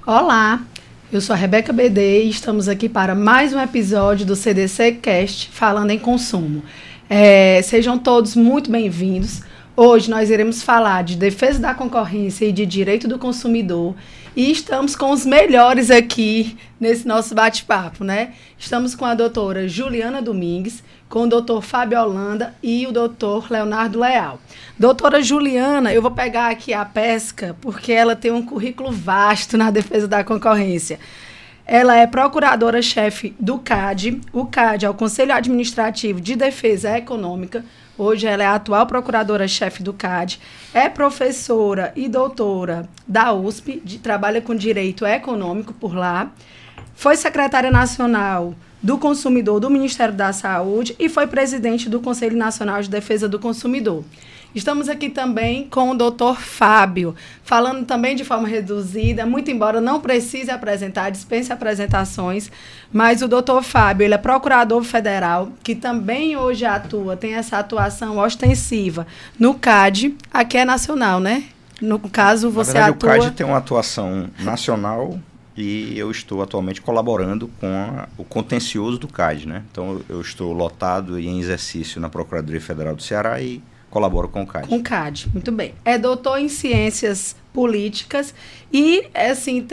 Olá, eu sou a Rebeca BD e estamos aqui para mais um episódio do CDC Cast falando em consumo. Sejam todos muito bem-vindos. Hoje nós iremos falar de defesa da concorrência e de direito do consumidor e estamos com os melhores aqui nesse nosso bate-papo, né? Estamos com a doutora Juliana Domingues, com o doutor Fábio Holanda e o doutor Leonardo Leal. Doutora Juliana, eu vou pegar aqui a pesca porque ela tem um currículo vasto na defesa da concorrência. Ela é procuradora-chefe do CAD. O CAD é o Conselho Administrativo de Defesa Econômica. Hoje ela é a atual procuradora-chefe do CAD. É professora e doutora da USP, trabalha com direito econômico por lá. Foi secretária nacional do Consumidor do Ministério da Saúde e foi presidente do Conselho Nacional de Defesa do Consumidor. Estamos aqui também com o doutor Fábio, falando também de forma reduzida, muito embora não precise apresentar, dispense apresentações, mas o doutor Fábio, ele é procurador federal, que também hoje atua, tem essa atuação ostensiva no CAD, aqui é nacional, né? No caso, você Na verdade, atua... o CAD tem uma atuação nacional e eu estou atualmente colaborando com o contencioso do CAD, né? Então, eu estou lotado e em exercício na Procuradoria Federal do Ceará e colaboro com o CAD. Com o CAD, muito bem. É doutor em ciências políticas e, assim,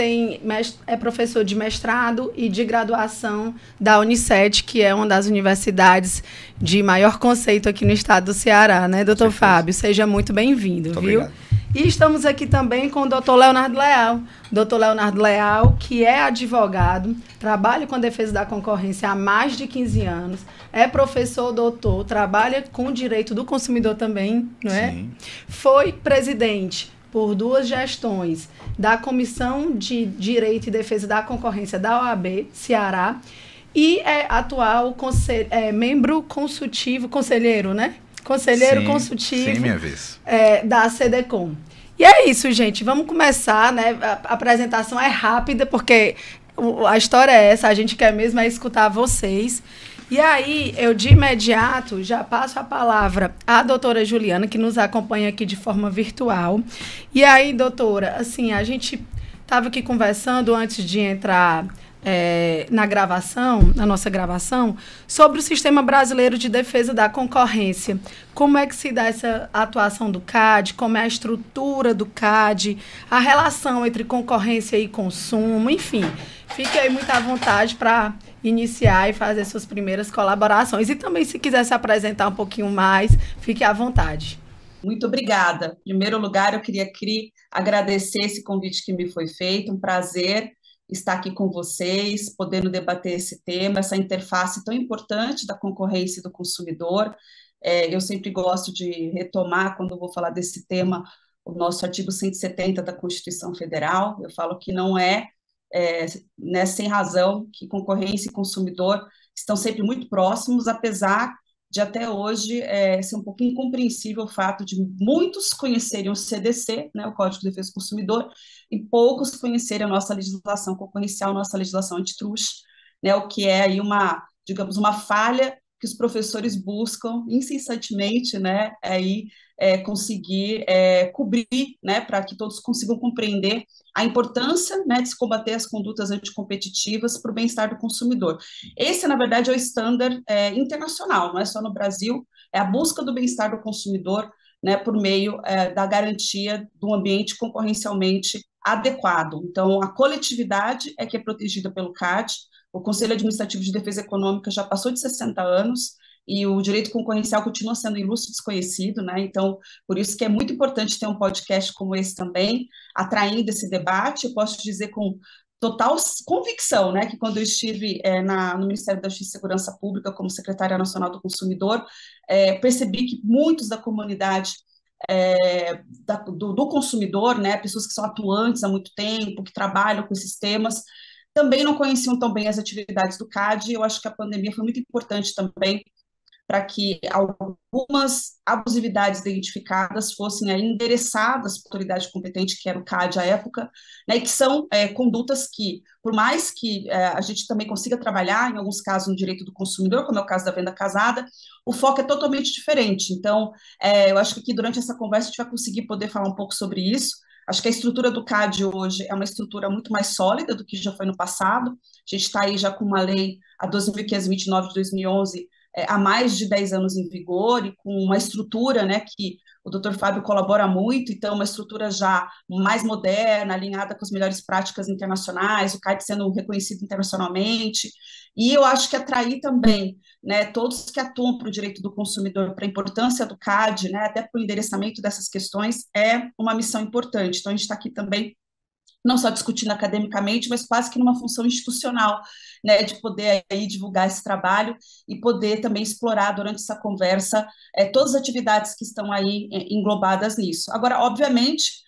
é professor de mestrado e de graduação da Unicet, que é uma das universidades de maior conceito aqui no estado do Ceará, né, doutor Fábio? Seja muito bem-vindo, viu? Obrigado. E estamos aqui também com o doutor Leonardo Leal. Doutor Leonardo Leal, que é advogado, trabalha com a defesa da concorrência há mais de 15 anos, é professor, doutor, trabalha com o direito do consumidor também, não é? Sim. Foi presidente por 2 gestões da Comissão de Direito e Defesa da Concorrência da OAB, Ceará, e é atual membro consultivo, conselheiro, né? Conselheiro consultivo. Sim, minha vez. Da CDCOM. E é isso, gente. Vamos começar, né? A apresentação é rápida, porque a história é essa, a gente quer mesmo escutar vocês. E aí, eu de imediato já passo a palavra à doutora Juliana, que nos acompanha aqui de forma virtual. E aí, doutora, assim, a gente estava aqui conversando antes de entrar na nossa gravação, sobre o Sistema Brasileiro de Defesa da Concorrência. Como é que se dá essa atuação do CAD, como é a estrutura do CAD, a relação entre concorrência e consumo, enfim. Fique aí muito à vontade para iniciar e fazer suas primeiras colaborações. E também, se quiser se apresentar um pouquinho mais, fique à vontade. Muito obrigada. Em primeiro lugar, eu queria agradecer esse convite que me foi feito, um prazer estar aqui com vocês, podendo debater esse tema, essa interface tão importante da concorrência e do consumidor. Eu sempre gosto de retomar, quando vou falar desse tema, o nosso artigo 170 da Constituição Federal. Eu falo que não né, sem razão que concorrência e consumidor estão sempre muito próximos, apesar de até hoje ser um pouco incompreensível o fato de muitos conhecerem o CDC, né, o Código de Defesa do Consumidor, e poucos conhecerem a nossa legislação concorrencial, nossa legislação antitruste, né, o que é aí digamos, uma falha que os professores buscam incessantemente, né, conseguir cobrir, né, para que todos consigam compreender a importância, né, de se combater as condutas anticompetitivas para o bem-estar do consumidor. Esse, na verdade, é o estándar internacional, não é só no Brasil, é a busca do bem-estar do consumidor, né, por meio da garantia de um ambiente concorrencialmente adequado. Então, a coletividade é que é protegida pelo CAD, o Conselho Administrativo de Defesa Econômica já passou de 60 anos, e o direito concorrencial continua sendo ilustre desconhecido, né? Então, por isso que é muito importante ter um podcast como esse também, atraindo esse debate. Eu posso dizer com total convicção, né, que quando eu estive no Ministério da Justiça e Segurança Pública como secretária nacional do consumidor, percebi que muitos da comunidade do consumidor, né, pessoas que são atuantes há muito tempo, que trabalham com esses temas, também não conheciam tão bem as atividades do CAD. Eu acho que a pandemia foi muito importante também para que algumas abusividades identificadas fossem endereçadas para a autoridade competente, que era o CAD à época, né, e que são condutas que, por mais que a gente também consiga trabalhar, em alguns casos, no direito do consumidor, como é o caso da venda casada, o foco é totalmente diferente. Então, eu acho que aqui, durante essa conversa, a gente vai conseguir poder falar um pouco sobre isso. Acho que a estrutura do CAD hoje é uma estrutura muito mais sólida do que já foi no passado. A gente está aí já com uma lei, a 12.529 de 2011, há mais de 10 anos em vigor e com uma estrutura, né, que o Dr. Fábio colabora muito, então uma estrutura já mais moderna, alinhada com as melhores práticas internacionais, o CAD sendo reconhecido internacionalmente, e eu acho que atrair também, né, todos que atuam para o direito do consumidor, para a importância do CAD, né, até para o endereçamento dessas questões, é uma missão importante. Então, a gente está aqui também não só discutindo academicamente, mas quase que numa função institucional, né, de poder aí divulgar esse trabalho e poder também explorar durante essa conversa todas as atividades que estão aí englobadas nisso. Agora, obviamente,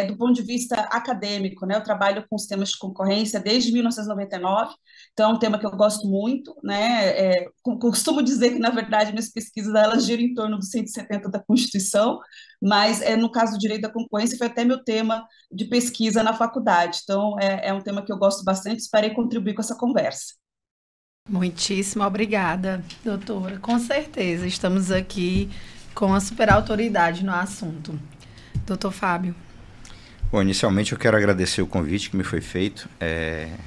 do ponto de vista acadêmico, né, eu trabalho com os temas de concorrência desde 1999, então é um tema que eu gosto muito, né, costumo dizer que, na verdade, minhas pesquisas elas giram em torno dos 170 da Constituição, mas no caso do direito da concorrência foi até meu tema de pesquisa na faculdade, então é um tema que eu gosto bastante, esperei contribuir com essa conversa. Muitíssimo obrigada, doutora. Com certeza, estamos aqui com a super autoridade no assunto. Doutor Fábio. Bom, inicialmente eu quero agradecer o convite que me foi feito,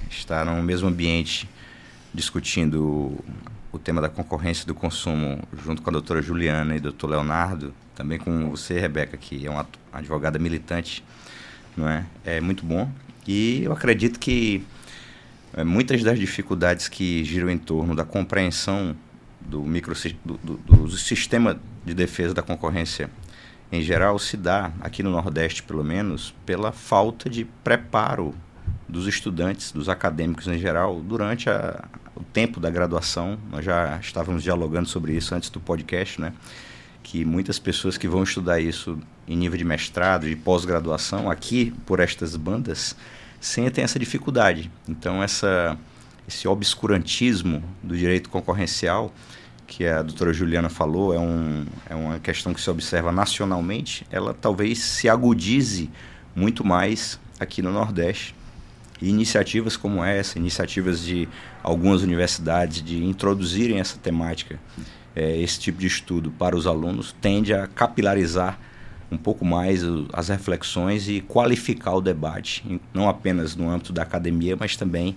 estar no mesmo ambiente discutindo o tema da concorrência do consumo junto com a doutora Juliana e o doutor Leonardo, também com você, Rebeca, que é uma advogada militante, não é? É muito bom. E eu acredito que muitas das dificuldades que giram em torno da compreensão do sistema de defesa da concorrência em geral se dá, aqui no Nordeste pelo menos, pela falta de preparo dos estudantes, dos acadêmicos em geral, durante o tempo da graduação. Nós já estávamos dialogando sobre isso antes do podcast, né? Que muitas pessoas que vão estudar isso em nível de mestrado, de pós-graduação, aqui por estas bandas, sentem essa dificuldade. Então, esse obscurantismo do direito concorrencial, que a doutora Juliana falou, é uma questão que se observa nacionalmente, ela talvez se agudize muito mais aqui no Nordeste. E iniciativas como essa, iniciativas de algumas universidades de introduzirem essa temática, esse tipo de estudo para os alunos, tende a capilarizar um pouco mais as reflexões e qualificar o debate, não apenas no âmbito da academia, mas também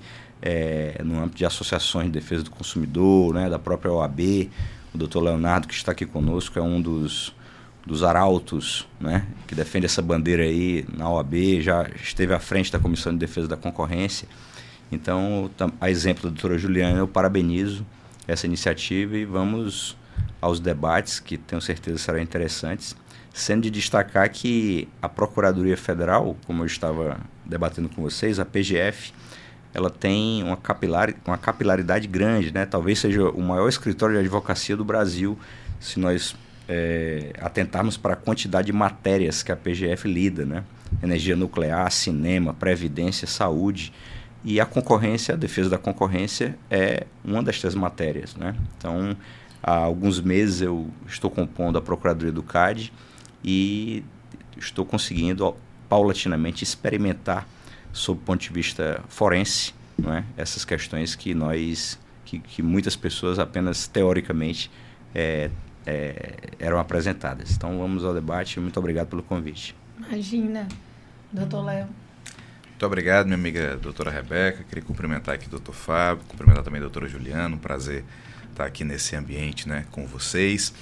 no âmbito de associações de defesa do consumidor, né, da própria OAB. O doutor Leonardo, que está aqui conosco, é um dos arautos, né, que defende essa bandeira aí na OAB, já esteve à frente da Comissão de Defesa da Concorrência. Então, a exemplo da doutora Juliana, eu parabenizo essa iniciativa e vamos aos debates, que tenho certeza serão interessantes, sendo de destacar que a Procuradoria Federal, como eu estava debatendo com vocês, a PGF, ela tem uma capilaridade grande, né? Talvez seja o maior escritório de advocacia do Brasil, se nós atentarmos para a quantidade de matérias que a PGF lida, né? Energia nuclear, cinema, previdência, saúde. E a concorrência, a defesa da concorrência é uma destas matérias, né? Então, há alguns meses eu estou compondo a Procuradoria do CAD e estou conseguindo paulatinamente experimentar, sob o ponto de vista forense, não é? Essas questões que muitas pessoas apenas teoricamente eram apresentadas. Então vamos ao debate. Muito obrigado pelo convite. Imagina, doutor Léo. Muito obrigado, minha amiga doutora Rebeca. Queria cumprimentar aqui o doutor Fábio, cumprimentar também a doutora Juliana. Um prazer estar aqui nesse ambiente, né, com vocês.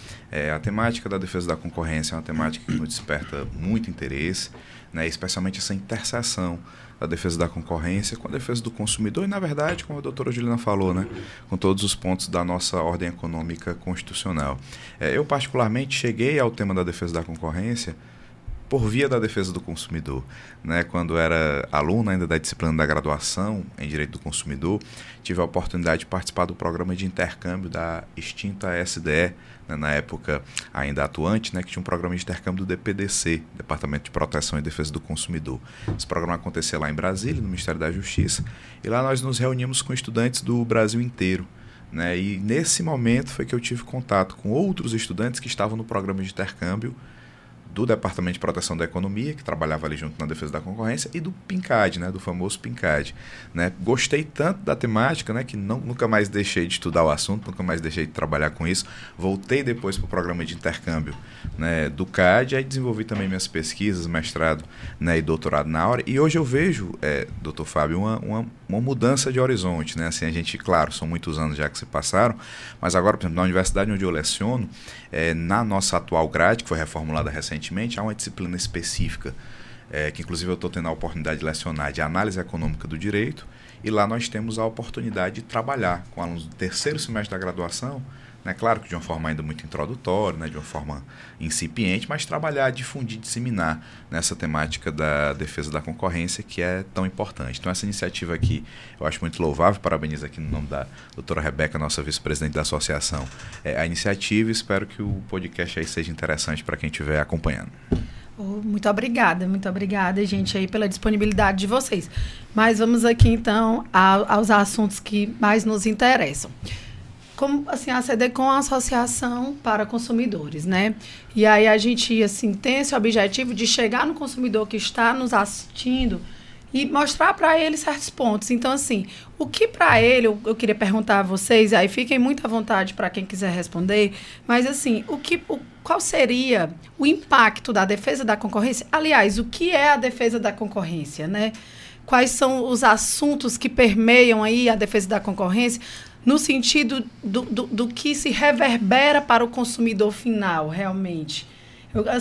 A temática da defesa da concorrência é uma temática que nos desperta muito interesse, né, especialmente essa interseção da defesa da concorrência com a defesa do consumidor e, na verdade, como a doutora Juliana falou, né, com todos os pontos da nossa ordem econômica constitucional. Eu, particularmente, cheguei ao tema da defesa da concorrência por via da defesa do consumidor, né? Quando era aluno ainda da disciplina da graduação em Direito do Consumidor, tive a oportunidade de participar do programa de intercâmbio da extinta SDE, né, na época ainda atuante, né, que tinha um programa de intercâmbio do DPDC, Departamento de Proteção e Defesa do Consumidor. Esse programa acontecia lá em Brasília, no Ministério da Justiça, e lá nós nos reunimos com estudantes do Brasil inteiro, né? E nesse momento foi que eu tive contato com outros estudantes que estavam no programa de intercâmbio do Departamento de Proteção da Economia, que trabalhava ali junto na defesa da concorrência, e do PINCAD, né, do famoso PINCAD. Né? Gostei tanto da temática, né, que nunca mais deixei de estudar o assunto, nunca mais deixei de trabalhar com isso. Voltei depois para o programa de intercâmbio, né, do CAD, aí desenvolvi também minhas pesquisas, mestrado, né, e doutorado na área. E hoje eu vejo, doutor Fábio, uma mudança de horizonte. Né? Assim, a gente, claro, são muitos anos já que se passaram, mas agora, por exemplo, na universidade onde eu leciono, na nossa atual grade, que foi reformulada recentemente, há uma disciplina específica, que inclusive eu estou tendo a oportunidade de lecionar, de análise econômica do direito, e lá nós temos a oportunidade de trabalhar com alunos do terceiro semestre da graduação, né, claro que de uma forma ainda muito introdutória, né, de uma forma incipiente, mas trabalhar, difundir, disseminar nessa temática da defesa da concorrência, que é tão importante. Então essa iniciativa aqui eu acho muito louvável, parabenizo aqui no nome da doutora Rebeca, nossa vice-presidente da associação, a iniciativa, e espero que o podcast aí seja interessante para quem estiver acompanhando. Muito obrigada, gente, aí pela disponibilidade de vocês. Mas vamos aqui, então, aos assuntos que mais nos interessam. Como, assim, a SEDECON é uma associação para consumidores, né? E aí a gente, assim, tem esse objetivo de chegar no consumidor que está nos assistindo e mostrar para ele certos pontos. Então, assim, o que para ele, eu queria perguntar a vocês, aí fiquem muito à vontade para quem quiser responder, mas, assim, qual seria o impacto da defesa da concorrência? Aliás, o que é a defesa da concorrência, né? Quais são os assuntos que permeiam aí a defesa da concorrência, no sentido do que se reverbera para o consumidor final, realmente.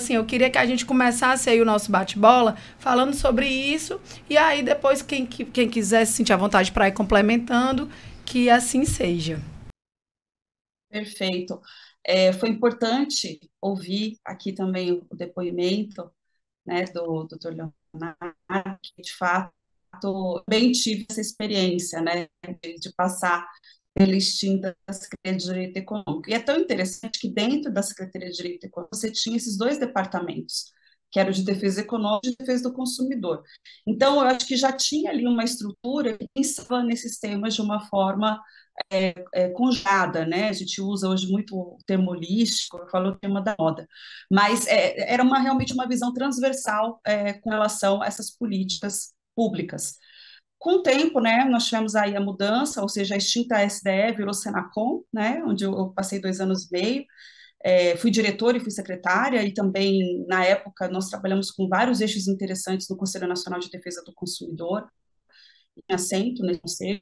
Eu queria que a gente começasse aí o nosso bate-bola falando sobre isso, e aí depois quem quiser se sentir à vontade para ir complementando, que assim seja. Perfeito. Foi importante ouvir aqui também o depoimento, né, do Dr. Leonardo, que de fato bem tive essa experiência, né, de passar pela extinta Secretaria de Direito Econômico. E é tão interessante que dentro da Secretaria de Direito Econômico você tinha esses dois departamentos, que era o de defesa econômica e de defesa do consumidor. Então, eu acho que já tinha ali uma estrutura que pensava nesses temas de uma forma conjugada, né? A gente usa hoje muito o termo holístico, eu falo o tema da moda, mas era realmente uma visão transversal com relação a essas políticas públicas. Com o tempo, né, nós tivemos aí a mudança, ou seja, a extinta SDE virou Senacom, né, onde eu passei 2 anos e meio, fui diretora e fui secretária, e também, na época, nós trabalhamos com vários eixos interessantes no Conselho Nacional de Defesa do Consumidor, em assento nesse conselho,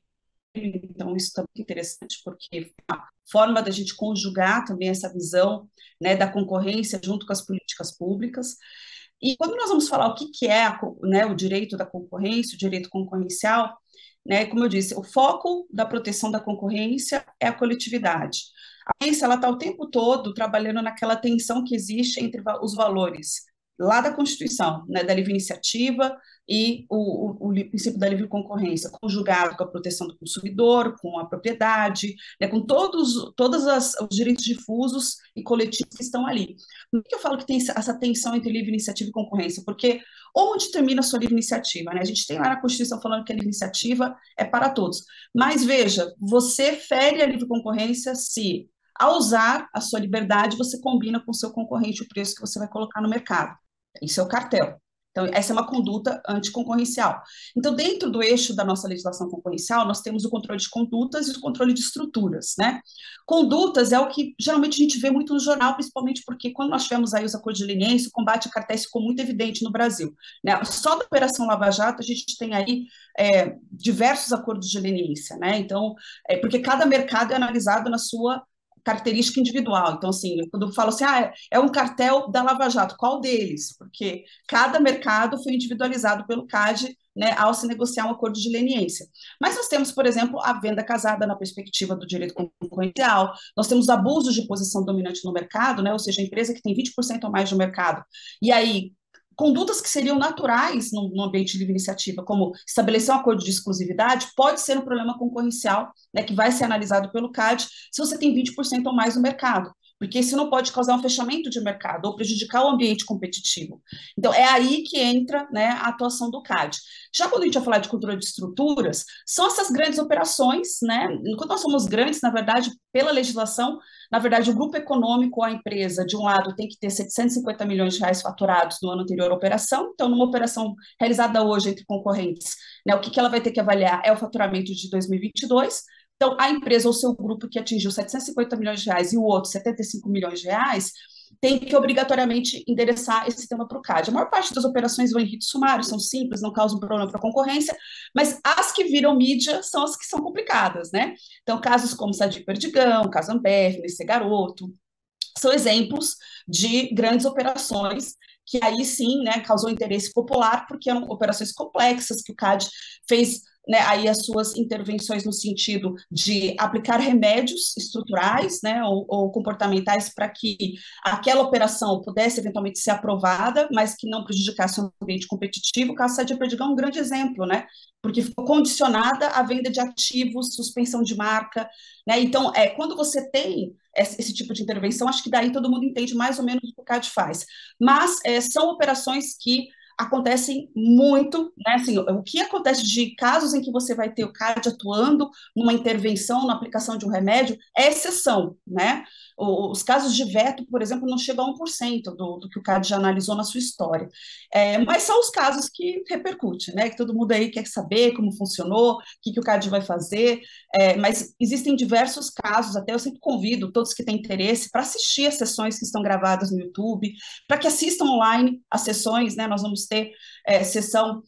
então isso também é interessante, porque a forma da gente conjugar também essa visão, né, da concorrência junto com as políticas públicas. E quando nós vamos falar o que é, né, o direito da concorrência, o direito concorrencial, né, como eu disse, o foco da proteção da concorrência é a coletividade. A agência está o tempo todo trabalhando naquela tensão que existe entre os valores lá da Constituição, né, da livre iniciativa e o princípio da livre concorrência, conjugado com a proteção do consumidor, com a propriedade, né, com todos os direitos difusos e coletivos que estão ali. Por que eu falo que tem essa tensão entre livre iniciativa e concorrência? Porque onde termina a sua livre iniciativa? Né? A gente tem lá na Constituição falando que a livre iniciativa é para todos. Mas veja, você fere a livre concorrência se, ao usar a sua liberdade, você combina com o seu concorrente o preço que você vai colocar no mercado. Isso é o cartel. Então, essa é uma conduta anticoncorrencial. Então, dentro do eixo da nossa legislação concorrencial, nós temos o controle de condutas e o controle de estruturas, né? Condutas é o que geralmente a gente vê muito no jornal, principalmente porque quando nós tivemos aí os acordos de leniência, o combate a cartéis ficou muito evidente no Brasil, né? Só da Operação Lava Jato, a gente tem aí diversos acordos de leniência, né? Então, porque cada mercado é analisado na sua característica individual. Então, assim, quando eu falo assim, é um cartel da Lava Jato, qual deles? Porque cada mercado foi individualizado pelo CAD, né, ao se negociar um acordo de leniência. Mas nós temos, por exemplo, a venda casada na perspectiva do direito concorrencial, nós temos abusos de posição dominante no mercado, né, ou seja, a empresa que tem 20% ou mais do mercado, e aí condutas que seriam naturais no ambiente de livre iniciativa, como estabelecer um acordo de exclusividade, pode ser um problema concorrencial, né, que vai ser analisado pelo CAD, se você tem 20% ou mais no mercado. porque isso não pode causar um fechamento de mercado ou prejudicar o ambiente competitivo. Então, é aí que entra, né, a atuação do CAD. Já quando a gente vai falar de cultura de estruturas, são essas grandes operações, né? Quando nós somos grandes, na verdade, pela legislação, na verdade, o grupo econômico, a empresa, de um lado, tem que ter 750 milhões de reais faturados no ano anterior à operação. Então, numa operação realizada hoje entre concorrentes, né, o que ela vai ter que avaliar é o faturamento de 2022. Então, a empresa ou seu grupo que atingiu 750 milhões de reais e o outro 75 milhões de reais, tem que obrigatoriamente endereçar esse tema para o CAD. A maior parte das operações vão em rito sumário, são simples, não causam problema para a concorrência, mas as que viram mídia são as que são complicadas, né? Então, casos como Sadi Perdigão, caso Ambev, Nesse Garoto, são exemplos de grandes operações que aí sim, né, causou interesse popular, porque eram operações complexas que o CAD fez, né, aí as suas intervenções no sentido de aplicar remédios estruturais, né, ou comportamentais para que aquela operação pudesse eventualmente ser aprovada, mas que não prejudicasse o ambiente competitivo. O caso Sadia Perdigão é um grande exemplo, né, porque ficou condicionada à venda de ativos, suspensão de marca, né, então, quando você tem esse tipo de intervenção, acho que daí todo mundo entende mais ou menos o que o CAD faz, mas são operações que acontecem muito, né? Assim, o que acontece de casos em que você vai ter o CAD atuando numa intervenção, na aplicação de um remédio, é exceção, né? Os casos de veto, por exemplo, não chegam a 1% do que o CAD já analisou na sua história. Mas são os casos que repercutem, né? Que todo mundo aí quer saber como funcionou, o que o CAD vai fazer, mas existem diversos casos, até eu sempre convido todos que têm interesse para assistir as sessões que estão gravadas no YouTube, para que assistam online as sessões, né? Nós vamos ter sessão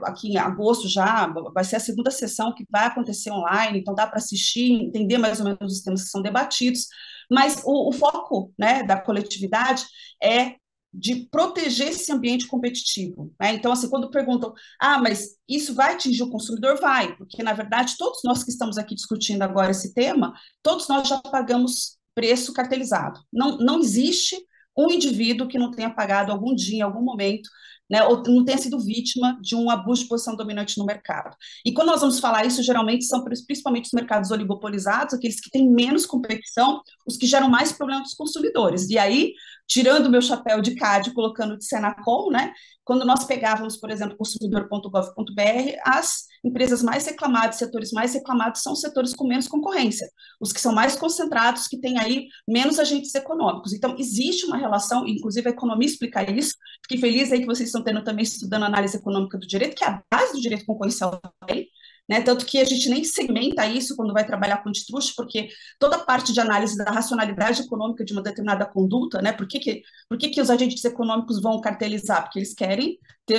aqui em agosto já, vai ser a segunda sessão que vai acontecer online, então dá para assistir, entender mais ou menos os temas que são debatidos, mas o foco, né, da coletividade é de proteger esse ambiente competitivo, né? Então, assim, quando perguntam, mas isso vai atingir o consumidor? Vai, porque, na verdade, todos nós que estamos aqui discutindo agora esse tema, todos nós já pagamos preço cartelizado. Não existe um indivíduo que não tenha pagado algum dia, em algum momento, né, ou não tenha sido vítima de um abuso de posição dominante no mercado. E quando nós vamos falar isso, geralmente são principalmente os mercados oligopolizados, aqueles que têm menos competição, os que geram mais problemas dos consumidores. E aí, tirando o meu chapéu de CAD, colocando de Senacom, né, quando nós pegávamos, por exemplo, consumidor.gov.br, as empresas mais reclamadas, setores mais reclamados são os setores com menos concorrência, os que são mais concentrados, que têm aí menos agentes econômicos. Então, existe uma relação, inclusive a economia explica isso, fiquei feliz aí que vocês estão tendo também estudando análise econômica do direito, que é a base do direito concorrencial também, né? Tanto que a gente nem segmenta isso quando vai trabalhar com antitruste, porque toda a parte de análise da racionalidade econômica de uma determinada conduta, né? Por que os agentes econômicos vão cartelizar? Porque eles querem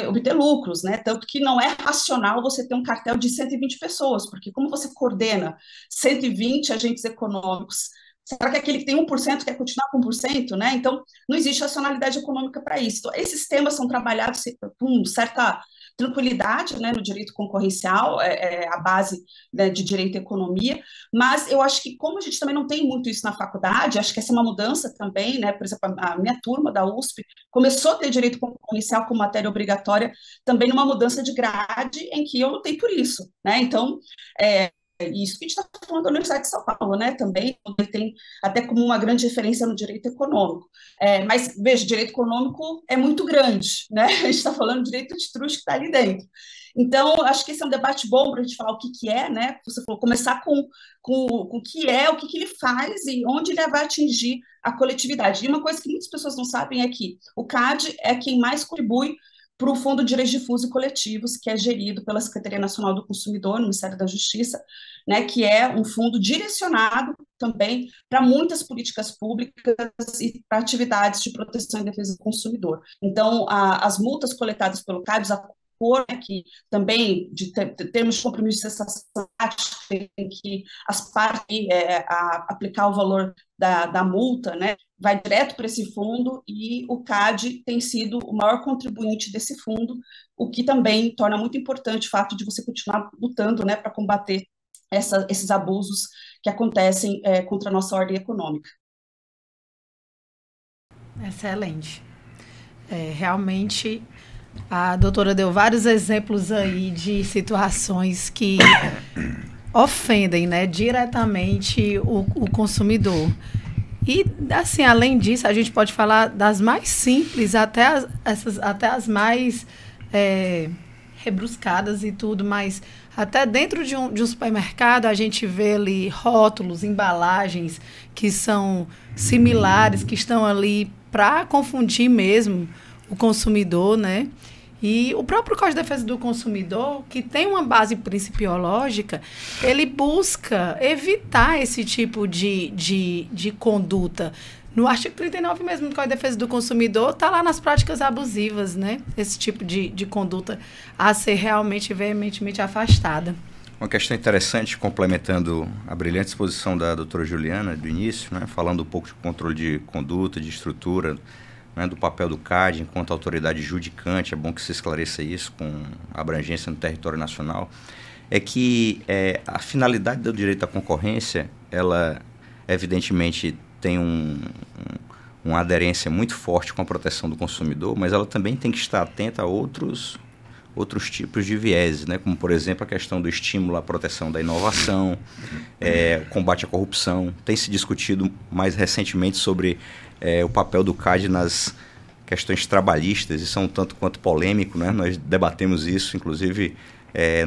obter lucros, né? Tanto que não é racional você ter um cartel de 120 pessoas, porque como você coordena 120 agentes econômicos, será que aquele que tem 1% quer continuar com 1%, né? Então, não existe racionalidade econômica para isso. Então, esses temas são trabalhados com certa tranquilidade, né, no direito concorrencial, a base, né, de direito e economia, mas eu acho que como a gente também não tem muito isso na faculdade, acho que essa é uma mudança também, né, por exemplo, a minha turma da USP começou a ter direito concorrencial como matéria obrigatória, também numa mudança de grade em que eu lutei por isso, né, então, isso que a gente está falando da Universidade de São Paulo, né, também, tem até como uma grande referência no direito econômico. Mas, veja, direito econômico é muito grande, né, a gente está falando de direito antitruste que está ali dentro. Então, acho que esse é um debate bom para a gente falar o que é, né, você falou, começar com o que é, o que ele faz e onde ele vai atingir a coletividade. E uma coisa que muitas pessoas não sabem é que o CAD é quem mais contribui para o Fundo de Direitos Difusos e Coletivos, que é gerido pela Secretaria Nacional do Consumidor, no Ministério da Justiça, né, que é um fundo direcionado também para muitas políticas públicas e para atividades de proteção e defesa do consumidor. Então, as multas coletadas pelo CAD, que também, de termos de compromisso de cessação, tem que as partes aplicar o valor da multa, né, vai direto para esse fundo, e o CAD tem sido o maior contribuinte desse fundo, o que também torna muito importante o fato de você continuar lutando, né, para combater esses abusos que acontecem contra a nossa ordem econômica. Excelente. Realmente, a doutora deu vários exemplos aí de situações que ofendem, né, diretamente o consumidor. E, assim, além disso, a gente pode falar das mais simples até as mais rebruscadas e tudo, mas até dentro de um supermercado a gente vê ali rótulos, embalagens que são similares, que estão ali para confundir mesmo o consumidor, né? E o próprio Código de Defesa do Consumidor, que tem uma base principiológica, ele busca evitar esse tipo de conduta. No artigo 39 mesmo do Código de Defesa do Consumidor, está lá nas práticas abusivas, né? Esse tipo de conduta a ser realmente, veementemente afastada. Uma questão interessante, complementando a brilhante exposição da doutora Juliana do início, né? Falando um pouco de controle de conduta, de estrutura, né, do papel do CAD enquanto autoridade judicante, é bom que se esclareça isso com abrangência no território nacional, é que a finalidade do direito à concorrência, ela evidentemente tem uma aderência muito forte com a proteção do consumidor, mas ela também tem que estar atenta a outros tipos de vieses, né, como por exemplo a questão do estímulo à proteção da inovação, combate à corrupção. Tem se discutido mais recentemente sobre o papel do CAD nas questões trabalhistas. Isso é um tanto quanto polêmico, né? Nós debatemos isso, inclusive,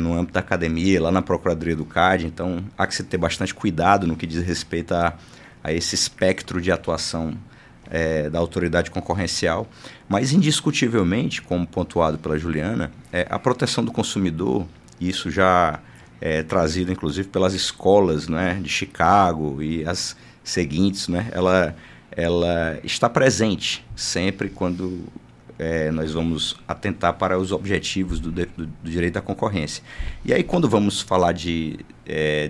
no âmbito da academia, lá na Procuradoria do CAD. Então, há que se ter bastante cuidado no que diz respeito a esse espectro de atuação da autoridade concorrencial. Mas, indiscutivelmente, como pontuado pela Juliana, a proteção do consumidor, isso já é trazido, inclusive, pelas escolas, né, de Chicago e as seguintes, né? Ela está presente sempre quando nós vamos atentar para os objetivos do direito à concorrência. E aí, quando vamos falar de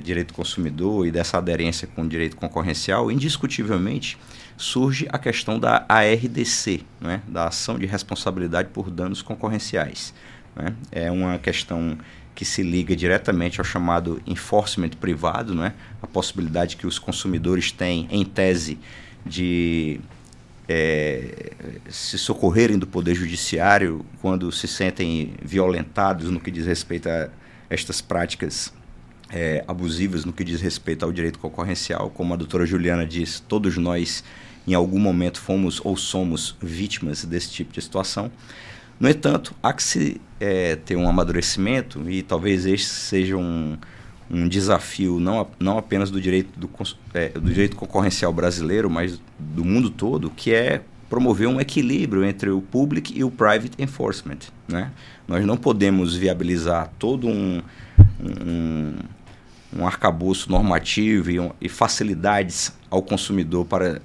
direito do consumidor e dessa aderência com o direito concorrencial, indiscutivelmente surge a questão da ARDC, né, da Ação de Responsabilidade por Danos Concorrenciais, né? É uma questão que se liga diretamente ao chamado enforcement privado, né, a possibilidade que os consumidores têm, em tese, de se socorrerem do Poder Judiciário quando se sentem violentados no que diz respeito a estas práticas abusivas, no que diz respeito ao direito concorrencial. Como a doutora Juliana diz, todos nós em algum momento fomos ou somos vítimas desse tipo de situação. No entanto, há que se ter um amadurecimento, e talvez este seja um desafio não apenas do direito concorrencial brasileiro, mas do mundo todo, que é promover um equilíbrio entre o public e o private enforcement, né? Nós não podemos viabilizar todo um arcabouço normativo e facilidades ao consumidor para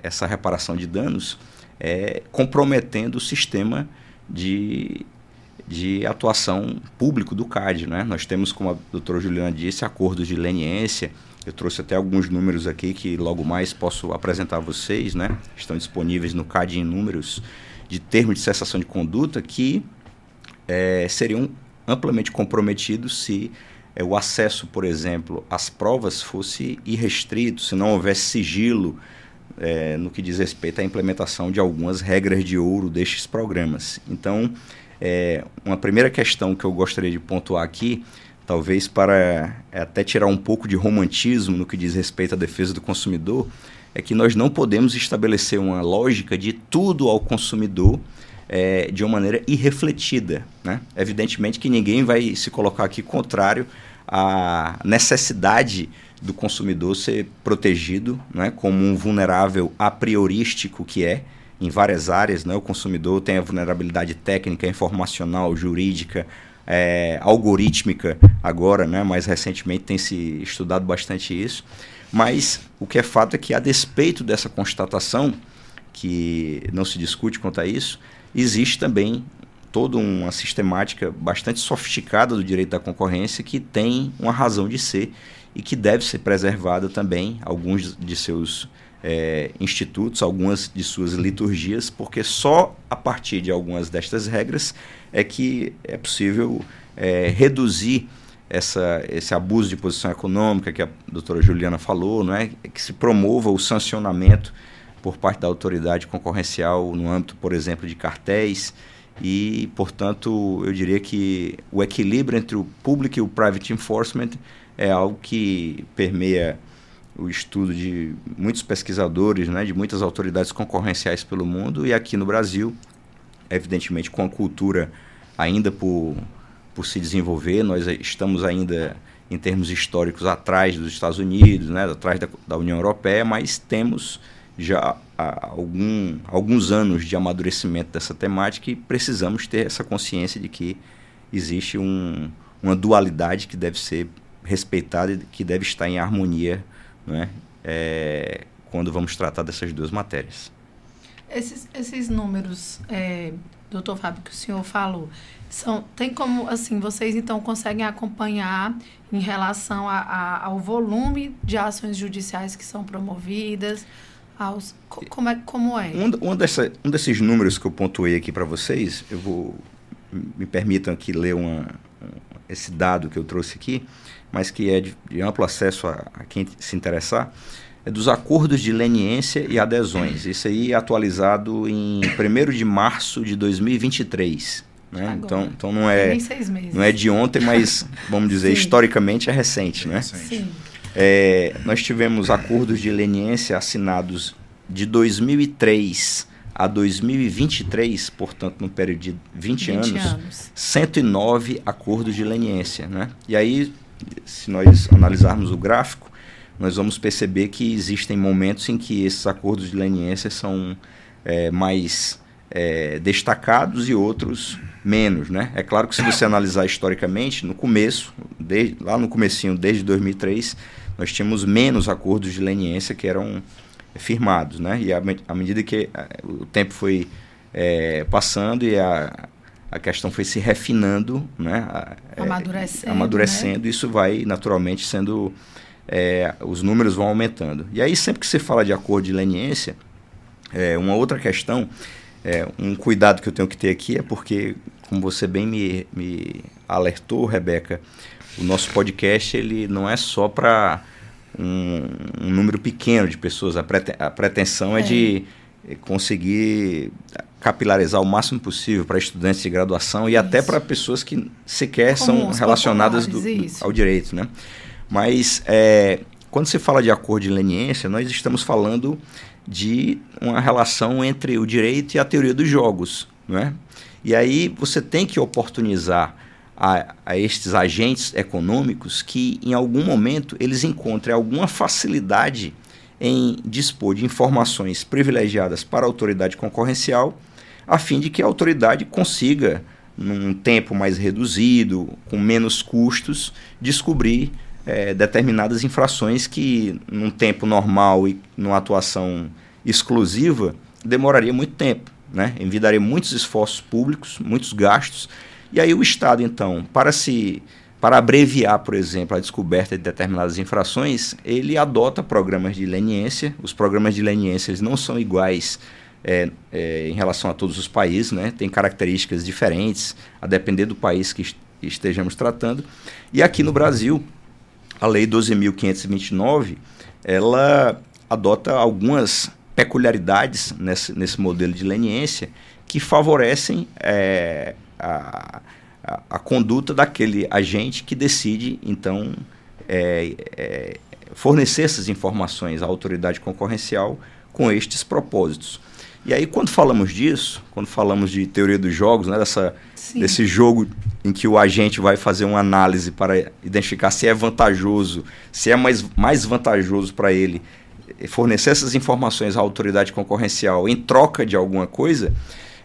essa reparação de danos, comprometendo o sistema de atuação público do CAD, né? Nós temos, como a doutora Juliana disse, acordos de leniência. Eu trouxe até alguns números aqui que logo mais posso apresentar a vocês, né? Estão disponíveis no CAD em números de termo de cessação de conduta que seriam amplamente comprometidos se o acesso, por exemplo, às provas fosse irrestrito, se não houvesse sigilo no que diz respeito à implementação de algumas regras de ouro destes programas. Então, uma primeira questão que eu gostaria de pontuar aqui, talvez para até tirar um pouco de romantismo no que diz respeito à defesa do consumidor, é que nós não podemos estabelecer uma lógica de tudo ao consumidor de uma maneira irrefletida, né? Evidentemente que ninguém vai se colocar aqui contrário à necessidade do consumidor ser protegido, né, como um vulnerável a priorístico que em várias áreas, né? O consumidor tem a vulnerabilidade técnica, informacional, jurídica, algorítmica agora, né? Mais recentemente tem se estudado bastante isso, mas o que é fato é que, a despeito dessa constatação, que não se discute quanto a isso, existe também toda uma sistemática bastante sofisticada do direito da concorrência que tem uma razão de ser e que deve ser preservada também, alguns de seus institutos, algumas de suas liturgias, porque só a partir de algumas destas regras é que é possível reduzir esse abuso de posição econômica que a doutora Juliana falou, não é? Que se promova o sancionamento por parte da autoridade concorrencial no âmbito, por exemplo, de cartéis e, portanto, eu diria que o equilíbrio entre o public e o private enforcement é algo que permeia o estudo de muitos pesquisadores, né, de muitas autoridades concorrenciais pelo mundo, e aqui no Brasil, evidentemente com a cultura ainda por se desenvolver, nós estamos ainda, em termos históricos, atrás dos Estados Unidos, né, atrás da União Europeia, mas temos já alguns anos de amadurecimento dessa temática e precisamos ter essa consciência de que existe uma dualidade que deve ser respeitada e que deve estar em harmonia, né, quando vamos tratar dessas duas matérias. Esses números, doutor Fábio, que o senhor falou, tem como, assim, vocês então conseguem acompanhar em relação ao volume de ações judiciais que são promovidas, como é? Um desses números que eu pontuei aqui para vocês, me permitam aqui ler esse dado que eu trouxe aqui, mas que é de amplo acesso a quem se interessar, é dos acordos de leniência e adesões. Isso aí é atualizado em 1º de março de 2023. Né? Então não é, nem 6 meses. Não é de ontem, mas, vamos dizer, Sim. historicamente é recente. Né? Sim. Nós tivemos acordos de leniência assinados de 2003 a 2023, portanto, no período de 20 anos, 109 acordos de leniência. Né? E aí, se nós analisarmos o gráfico, nós vamos perceber que existem momentos em que esses acordos de leniência são mais destacados e outros menos. Né? É claro que se você analisar historicamente, no começo, lá no comecinho, desde 2003, nós tínhamos menos acordos de leniência que eram firmados. Né? E à medida que o tempo foi passando e a questão foi se refinando, né? Amadurecendo, né? Isso vai naturalmente sendo... os números vão aumentando. E aí, sempre que se fala de acordo de leniência, uma outra questão, um cuidado que eu tenho que ter aqui é porque, como você bem me alertou, Rebeca, o nosso podcast ele não é só para um número pequeno de pessoas. A pretensão é de conseguir capilarizar o máximo possível para estudantes de graduação e até para pessoas que sequer são relacionadas ao direito, né? Mas quando se fala de acordo de leniência, nós estamos falando de uma relação entre o direito e a teoria dos jogos, né? E aí você tem que oportunizar a estes agentes econômicos que, em algum momento, eles encontrem alguma facilidade em dispor de informações privilegiadas para a autoridade concorrencial, a fim de que a autoridade consiga, num tempo mais reduzido, com menos custos, descobrir determinadas infrações que, num tempo normal e numa atuação exclusiva, demoraria muito tempo, né? Envidaria muitos esforços públicos, muitos gastos. E aí o Estado, então, para abreviar, por exemplo, a descoberta de determinadas infrações, ele adota programas de leniência. Os programas de leniência eles não são iguais em relação a todos os países, né? Tem características diferentes, a depender do país que estejamos tratando. E aqui no Brasil, a Lei 12.529, ela adota algumas peculiaridades nesse modelo de leniência que favorecem a conduta daquele agente que decide, então, fornecer essas informações à autoridade concorrencial com estes propósitos. E aí, quando falamos disso, quando falamos de teoria dos jogos, né, desse jogo em que o agente vai fazer uma análise para identificar se é vantajoso, se é mais vantajoso para ele fornecer essas informações à autoridade concorrencial em troca de alguma coisa,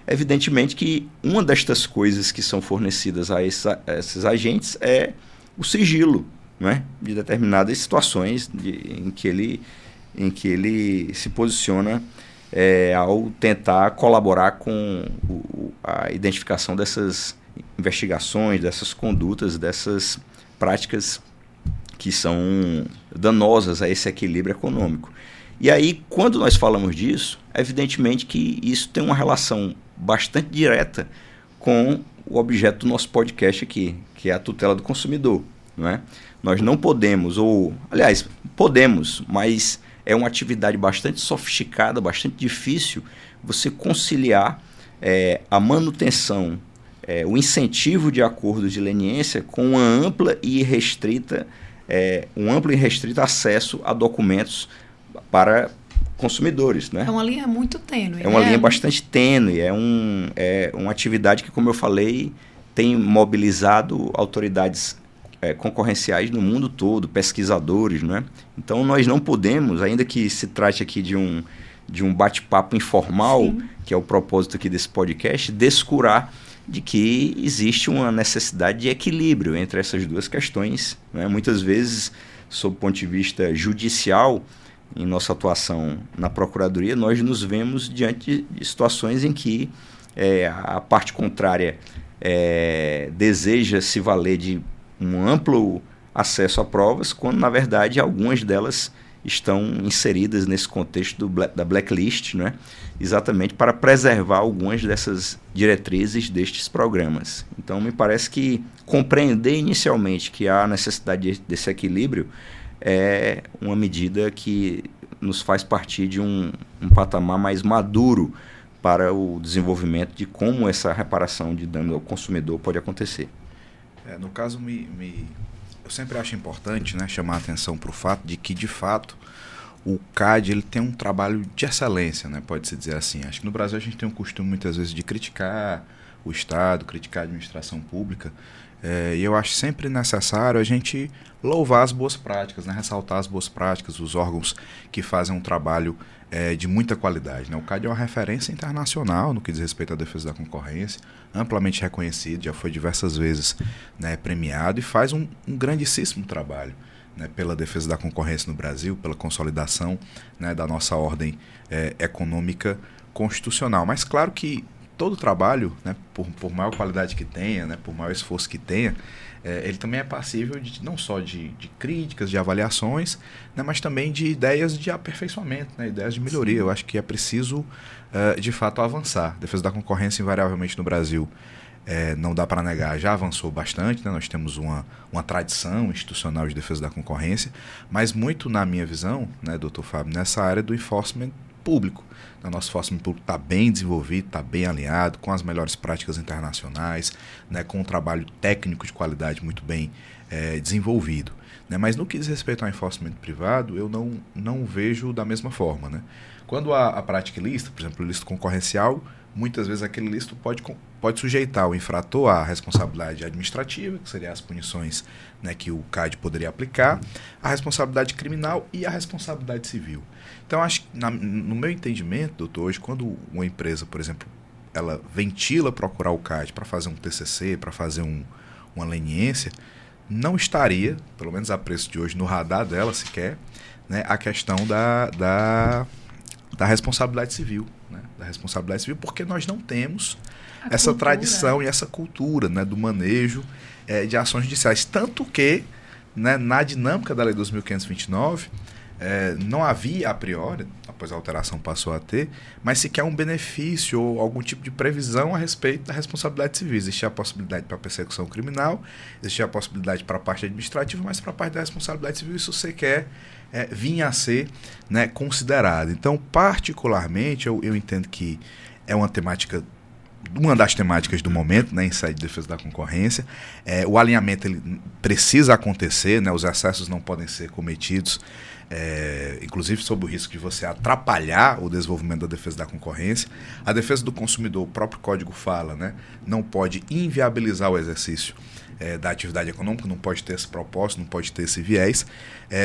evidentemente que uma destas coisas que são fornecidas a esses agentes é o sigilo, né, de determinadas situações em que ele se posiciona ao tentar colaborar com a identificação dessas investigações, dessas condutas, dessas práticas que são danosas a esse equilíbrio econômico. E aí, quando nós falamos disso, evidentemente que isso tem uma relação bastante direta com o objeto do nosso podcast aqui, que é a tutela do consumidor, não é? Nós não podemos, aliás, podemos, mas é uma atividade bastante sofisticada, bastante difícil você conciliar a manutenção, o incentivo de acordos de leniência com uma ampla e restrita um amplo e restrito acesso a documentos para consumidores, né? É uma linha muito tênue. É uma linha bastante tênue, é uma atividade que, como eu falei, tem mobilizado autoridades concorrenciais no mundo todo, pesquisadores, né? Então nós não podemos, ainda que se trate aqui de um bate-papo informal, sim, que é o propósito aqui desse podcast, descurar de que existe uma necessidade de equilíbrio entre essas duas questões, né? Muitas vezes, sob o ponto de vista judicial, em nossa atuação na Procuradoria, nós nos vemos diante de situações em que a parte contrária deseja se valer de um amplo acesso a provas, quando, na verdade, algumas delas estão inseridas nesse contexto da blacklist, né? Exatamente para preservar algumas dessas diretrizes destes programas. Então, me parece que compreender inicialmente que há necessidade desse equilíbrio é uma medida que nos faz partir de um patamar mais maduro para o desenvolvimento de como essa reparação de dano ao consumidor pode acontecer. No caso, eu sempre acho importante, né, chamar a atenção para o fato de que, de fato, o CAD ele tem um trabalho de excelência, né, pode-se dizer assim. Acho que no Brasil a gente tem um costume, muitas vezes, de criticar o Estado, criticar a administração pública, e eu acho sempre necessário a gente louvar as boas práticas, né, ressaltar as boas práticas, os órgãos que fazem um trabalho de muita qualidade, né? O CAD é uma referência internacional no que diz respeito à defesa da concorrência, amplamente reconhecido, já foi diversas vezes, né, premiado e faz um grandíssimo trabalho, né, pela defesa da concorrência no Brasil, pela consolidação, né, da nossa ordem econômica constitucional. Mas claro que todo trabalho, né, por maior qualidade que tenha, né, por maior esforço que tenha, ele também é passível não só de críticas, de avaliações, né, mas também de ideias de aperfeiçoamento, né, ideias de melhoria. Sim. Eu acho que é preciso, de fato, avançar. A defesa da concorrência, invariavelmente, no Brasil, não dá para negar, já avançou bastante, né? Nós temos uma tradição institucional de defesa da concorrência, mas muito, na minha visão, né, doutor Fábio, nessa área do enforcement público. O nosso enforcement público está bem desenvolvido, está bem alinhado com as melhores práticas internacionais, né, com um trabalho técnico de qualidade muito bem desenvolvido. Né? Mas no que diz respeito ao enforcement privado, eu não vejo da mesma forma. Né? Quando a prática ilícita, por exemplo, o ilícito concorrencial, muitas vezes aquele ilícito pode sujeitar o infrator à responsabilidade administrativa, que seriam as punições, né, que o CAD poderia aplicar, a responsabilidade criminal e a responsabilidade civil. Então, acho que, no meu entendimento, doutor, hoje, quando uma empresa, por exemplo, ela ventila procurar o CAD para fazer um TCC, para fazer uma leniência, não estaria, pelo menos a preço de hoje, no radar dela sequer, né, a questão da responsabilidade civil. Né, da responsabilidade civil, porque nós não temos essa tradição e essa cultura, né, do manejo de ações judiciais. Tanto que, né, na dinâmica da Lei 2.529, não havia a priori, após a alteração passou a ter, mas sequer um benefício ou algum tipo de previsão a respeito da responsabilidade civil. Existia a possibilidade para a persecução criminal, existia a possibilidade para a parte administrativa, mas para a parte da responsabilidade civil isso sequer vinha a ser, né, considerado. Então, particularmente, eu entendo que é uma das temáticas do momento, né, em sede de defesa da concorrência. O alinhamento ele precisa acontecer, né, os excessos não podem ser cometidos, inclusive sob o risco de você atrapalhar o desenvolvimento da defesa da concorrência. A defesa do consumidor, o próprio código fala, né, não pode inviabilizar o exercício da atividade econômica, não pode ter esse propósito, não pode ter esse viés,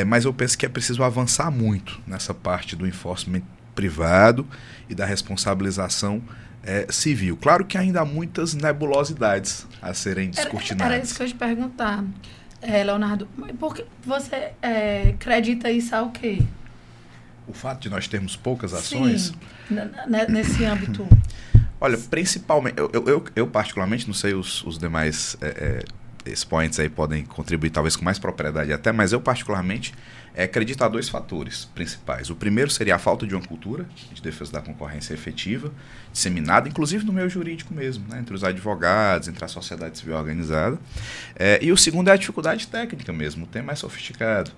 mas eu penso que é preciso avançar muito nessa parte do enforcement privado e da responsabilização civil. Claro que ainda há muitas nebulosidades a serem descortinadas. Era isso que eu ia te perguntar, Leonardo. Por que você acredita isso ao quê? O fato de nós termos poucas ações? Sim, nesse âmbito. Olha, principalmente, eu particularmente, não sei os demais expoentes aí podem contribuir talvez com mais propriedade até, mas eu particularmente acredito a dois fatores principais. O primeiro seria a falta de uma cultura de defesa da concorrência efetiva, disseminada, inclusive no meio jurídico mesmo, né, entre os advogados, entre a sociedade civil organizada. E o segundo é a dificuldade técnica mesmo, o tema é sofisticado.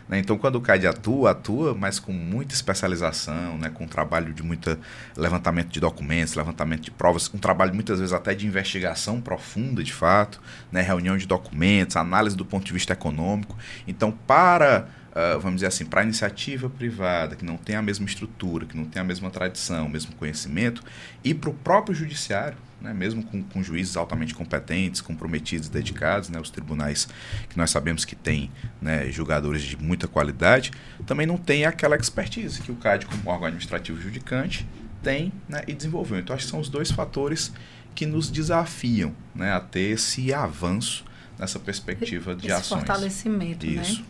né? Então, quando o CAD atua, mas com muita especialização, né? Com trabalho de muito levantamento de documentos, levantamento de provas, com trabalho muitas vezes até de investigação profunda, de fato, né? Reunião de documentos, análise do ponto de vista econômico. Então, vamos dizer assim, para a iniciativa privada, que não tem a mesma estrutura, que não tem a mesma tradição, o mesmo conhecimento, e para o próprio judiciário, né, mesmo com juízes altamente competentes, comprometidos e dedicados, né, os tribunais que nós sabemos que têm, né, julgadores de muita qualidade, também não tem aquela expertise que o CAD, como órgão administrativo judicante, tem, né, e desenvolveu. Então, acho que são os dois fatores que nos desafiam, né, a ter esse avanço nessa perspectiva de ações. Esse fortalecimento, isso, né?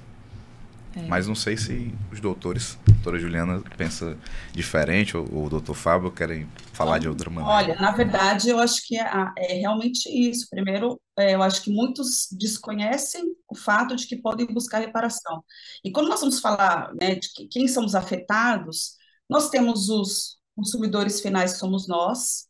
Mas não sei se os doutores, a doutora Juliana pensa diferente, ou o doutor Fábio querem falar de outra maneira. Olha, na verdade, eu acho que é realmente isso. Primeiro, eu acho que muitos desconhecem o fato de que podem buscar reparação. E quando nós vamos falar, né, de quem são os afetados, nós temos os consumidores finais, que somos nós,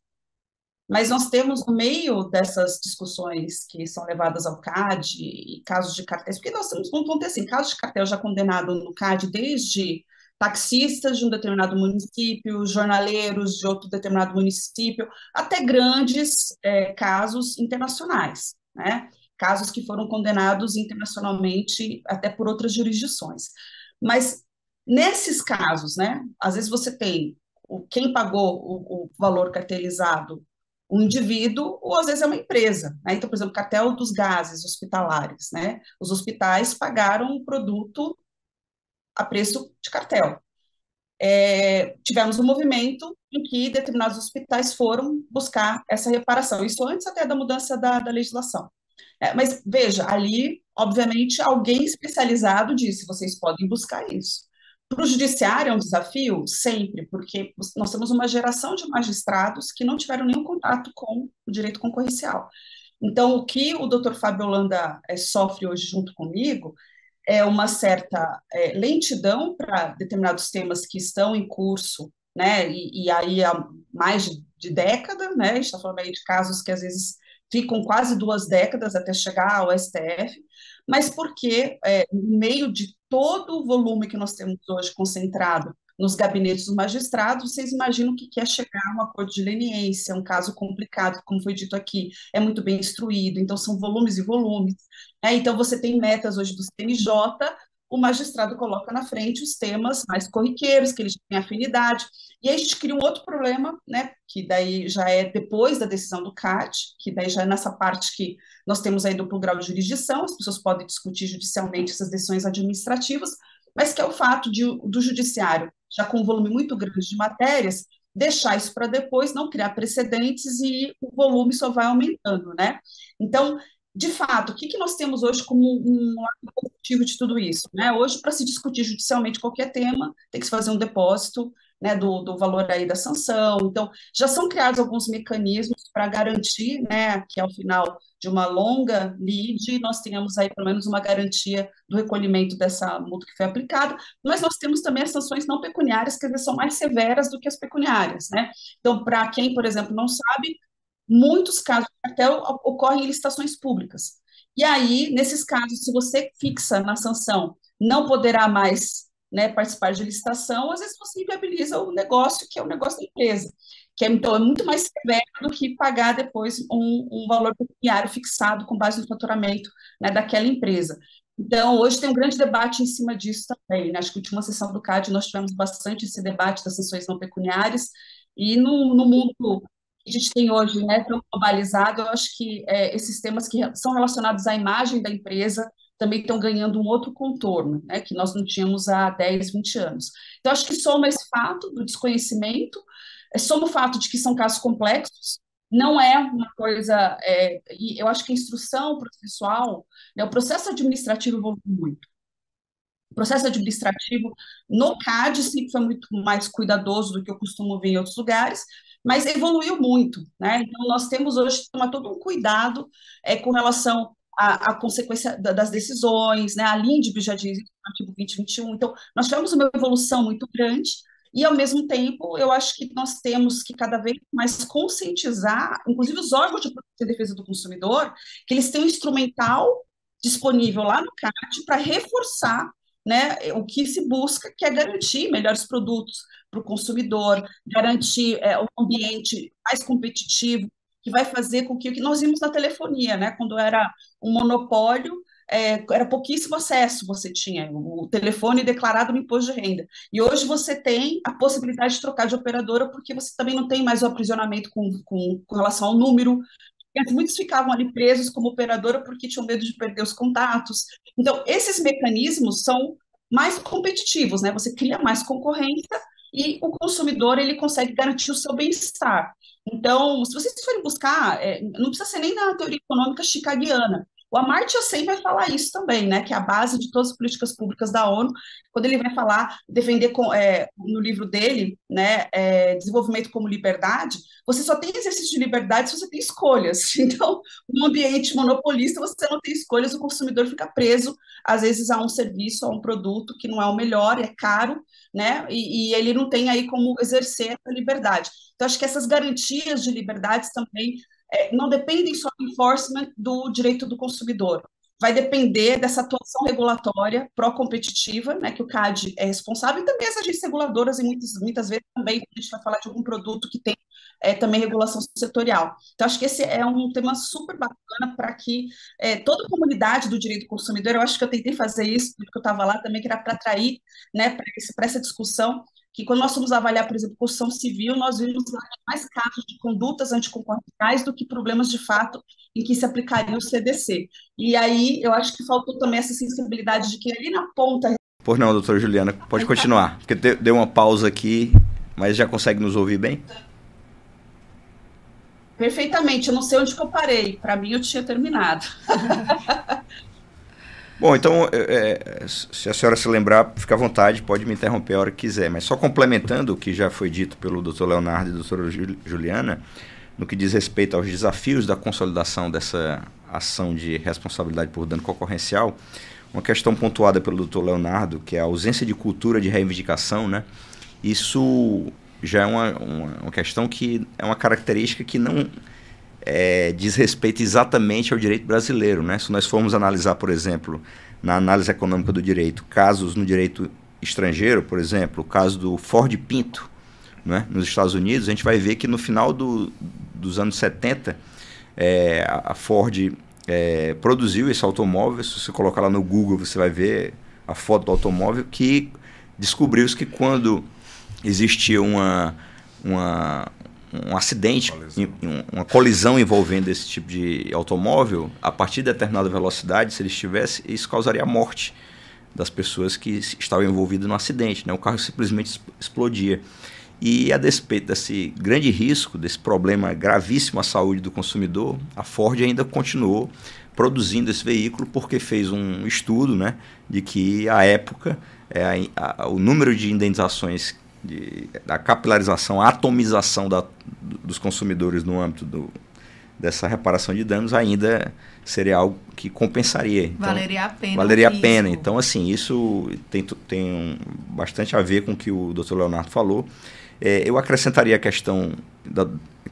mas nós temos, no meio dessas discussões que são levadas ao CAD e casos de cartéis, porque nós temos, vamos ter assim, casos de cartel já condenado no CAD, desde taxistas de um determinado município, jornaleiros de outro determinado município, até grandes casos internacionais, né? Casos que foram condenados internacionalmente até por outras jurisdições. Mas nesses casos, né, às vezes você tem quem pagou o valor cartelizado, um indivíduo, ou às vezes é uma empresa, né? Então, por exemplo, cartel dos gases hospitalares, né? Os hospitais pagaram um produto a preço de cartel. Tivemos um movimento em que determinados hospitais foram buscar essa reparação, isso antes até da mudança da legislação. Mas, veja, ali, obviamente, alguém especializado disse, vocês podem buscar isso. Para o judiciário é um desafio? Sempre, porque nós temos uma geração de magistrados que não tiveram nenhum contato com o direito concorrencial. Então, o que o doutor Fábio Holanda sofre hoje junto comigo é uma certa lentidão para determinados temas que estão em curso, né? E aí há mais de década, né? A gente está falando aí de casos que às vezes ficam quase 2 décadas até chegar ao STF, mas porque, no meio de todo o volume que nós temos hoje concentrado nos gabinetes dos magistrados, vocês imaginam o que é chegar a um acordo de leniência, um caso complicado, como foi dito aqui, é muito bem instruído, então são volumes e volumes. Então você tem metas hoje do CNJ, o magistrado coloca na frente os temas mais corriqueiros, que eles têm afinidade, e aí a gente cria um outro problema, né, que daí já é depois da decisão do CAD, que daí já é nessa parte que nós temos aí duplo grau de jurisdição, as pessoas podem discutir judicialmente essas decisões administrativas, mas que é o fato do judiciário, já com um volume muito grande de matérias, deixar isso para depois, não criar precedentes e o volume só vai aumentando, né? Então, de fato, o que nós temos hoje como um lado positivo de tudo isso, né? Hoje, para se discutir judicialmente qualquer tema, tem que se fazer um depósito, né, do valor aí da sanção. Então, já são criados alguns mecanismos para garantir, né, que ao final de uma longa lide, nós tenhamos aí pelo menos uma garantia do recolhimento dessa multa que foi aplicada, mas nós temos também as sanções não pecuniárias, que às vezes são mais severas do que as pecuniárias, né? Então, para quem, por exemplo, não sabe, muitos casos de cartel ocorrem em licitações públicas. E aí, nesses casos, se você fixa na sanção, não poderá mais, né, participar de licitação, às vezes você inviabiliza o negócio, que é o negócio da empresa, então é muito mais severo do que pagar depois um valor pecuniário fixado com base no faturamento, né, daquela empresa. Então, hoje tem um grande debate em cima disso também, né? Acho que na última sessão do CAD nós tivemos bastante esse debate das sanções não pecuniárias, e no mundo que a gente tem hoje, né, tão globalizado, eu acho que esses temas que são relacionados à imagem da empresa também estão ganhando um outro contorno, né, que nós não tínhamos há 10, 20 anos. Então, acho que soma esse fato do desconhecimento, soma o fato de que são casos complexos, não é uma coisa... e eu acho que a instrução processual, né, o processo administrativo evoluiu muito. O processo administrativo no CAD sempre foi muito mais cuidadoso do que eu costumo ver em outros lugares, mas evoluiu muito, né? Então, nós temos hoje que tomar todo um cuidado com relação à consequência das decisões, né? A LINDB já diz no artigo 2021. Então, nós tivemos uma evolução muito grande e, ao mesmo tempo, eu acho que nós temos que cada vez mais conscientizar, inclusive os órgãos de proteção e defesa do consumidor, que eles têm um instrumental disponível lá no CAD para reforçar né, o que se busca, que é garantir melhores produtos para o consumidor, garantir um ambiente mais competitivo, que vai fazer com que o que nós vimos na telefonia, né, quando era um monopólio, era pouquíssimo acesso você tinha, o telefone declarado no imposto de renda. E hoje você tem a possibilidade de trocar de operadora, porque você também não tem mais o aprisionamento com relação ao número. Muitos ficavam ali presos como operadora porque tinham medo de perder os contatos. Então, esses mecanismos são mais competitivos, né? Você cria mais concorrência e o consumidor ele consegue garantir o seu bem-estar. Então, se vocês forem buscar, não precisa ser nem na teoria econômica chicaguiana. O Amartya Sen vai falar isso também, né? Que é a base de todas as políticas públicas da ONU, quando ele vai falar, defender no livro dele, né? Desenvolvimento como liberdade. Você só tem exercício de liberdade se você tem escolhas. Então, num ambiente monopolista, você não tem escolhas, o consumidor fica preso, às vezes, a um serviço, a um produto que não é o melhor, é caro, né? E ele não tem aí como exercer essa liberdade. Então, acho que essas garantias de liberdades também não dependem só do enforcement do direito do consumidor. Vai depender dessa atuação regulatória pró-competitiva, né, que o CAD é responsável, e também as agências reguladoras, e muitas vezes também, quando a gente vai falar de algum produto que tem também regulação setorial. Então, acho que esse é um tema super bacana para que toda a comunidade do direito do consumidor, eu acho que eu tentei fazer isso, porque eu estava lá também, que era para atrair, né, para essa discussão, que quando nós fomos avaliar, por exemplo, construção civil, nós vimos lá mais casos de condutas anticoncorrenciais do que problemas de fato em que se aplicaria o CDC. E aí, eu acho que faltou também essa sensibilidade de que ali na ponta... Por não, doutora Juliana, pode continuar, porque deu uma pausa aqui, mas já consegue nos ouvir bem? Perfeitamente, eu não sei onde que eu parei, para mim eu tinha terminado. Bom, então, se a senhora se lembrar, fica à vontade, pode me interromper a hora que quiser. Mas só complementando o que já foi dito pelo Dr. Leonardo e a doutora Juliana, no que diz respeito aos desafios da consolidação dessa ação de responsabilidade por dano concorrencial, uma questão pontuada pelo Dr. Leonardo, que é a ausência de cultura de reivindicação, né? Isso já é uma questão que é uma característica que não... diz respeito exatamente ao direito brasileiro, né? Se nós formos analisar, por exemplo, na análise econômica do direito, casos no direito estrangeiro, por exemplo, o caso do Ford Pinto, né, nos Estados Unidos, a gente vai ver que no final dos anos 70, a Ford produziu esse automóvel. Se você colocar lá no Google, você vai ver a foto do automóvel, que descobriu-se que quando existia um acidente, uma colisão envolvendo esse tipo de automóvel, a partir de determinada velocidade, se ele estivesse, isso causaria a morte das pessoas que estavam envolvidas no acidente, né? O carro simplesmente explodia. E a despeito desse grande risco, desse problema gravíssimo à saúde do consumidor, a Ford ainda continuou produzindo esse veículo porque fez um estudo, né, de que, à época, o número de indenizações da capilarização, a atomização dos consumidores no âmbito dessa reparação de danos ainda seria algo que compensaria. Então, valeria a pena. Valeria a pena. Então, assim, isso tem bastante a ver com o que o Dr. Leonardo falou. Eu acrescentaria a questão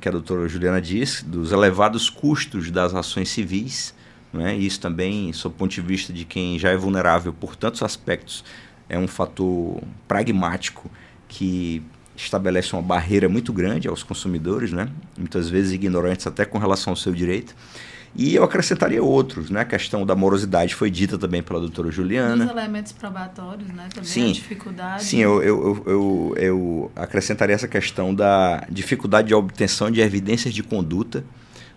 que a doutora Juliana disse, dos elevados custos das ações civis, né? Isso também, sob o ponto de vista de quem já é vulnerável por tantos aspectos, é um fator pragmático que estabelece uma barreira muito grande aos consumidores, né? Muitas vezes ignorantes até com relação ao seu direito. E eu acrescentaria outros, né? A questão da morosidade foi dita também pela doutora Juliana. Os elementos probatórios, né? Também sim, a dificuldade. Sim, eu acrescentaria essa questão da dificuldade de obtenção de evidências de conduta,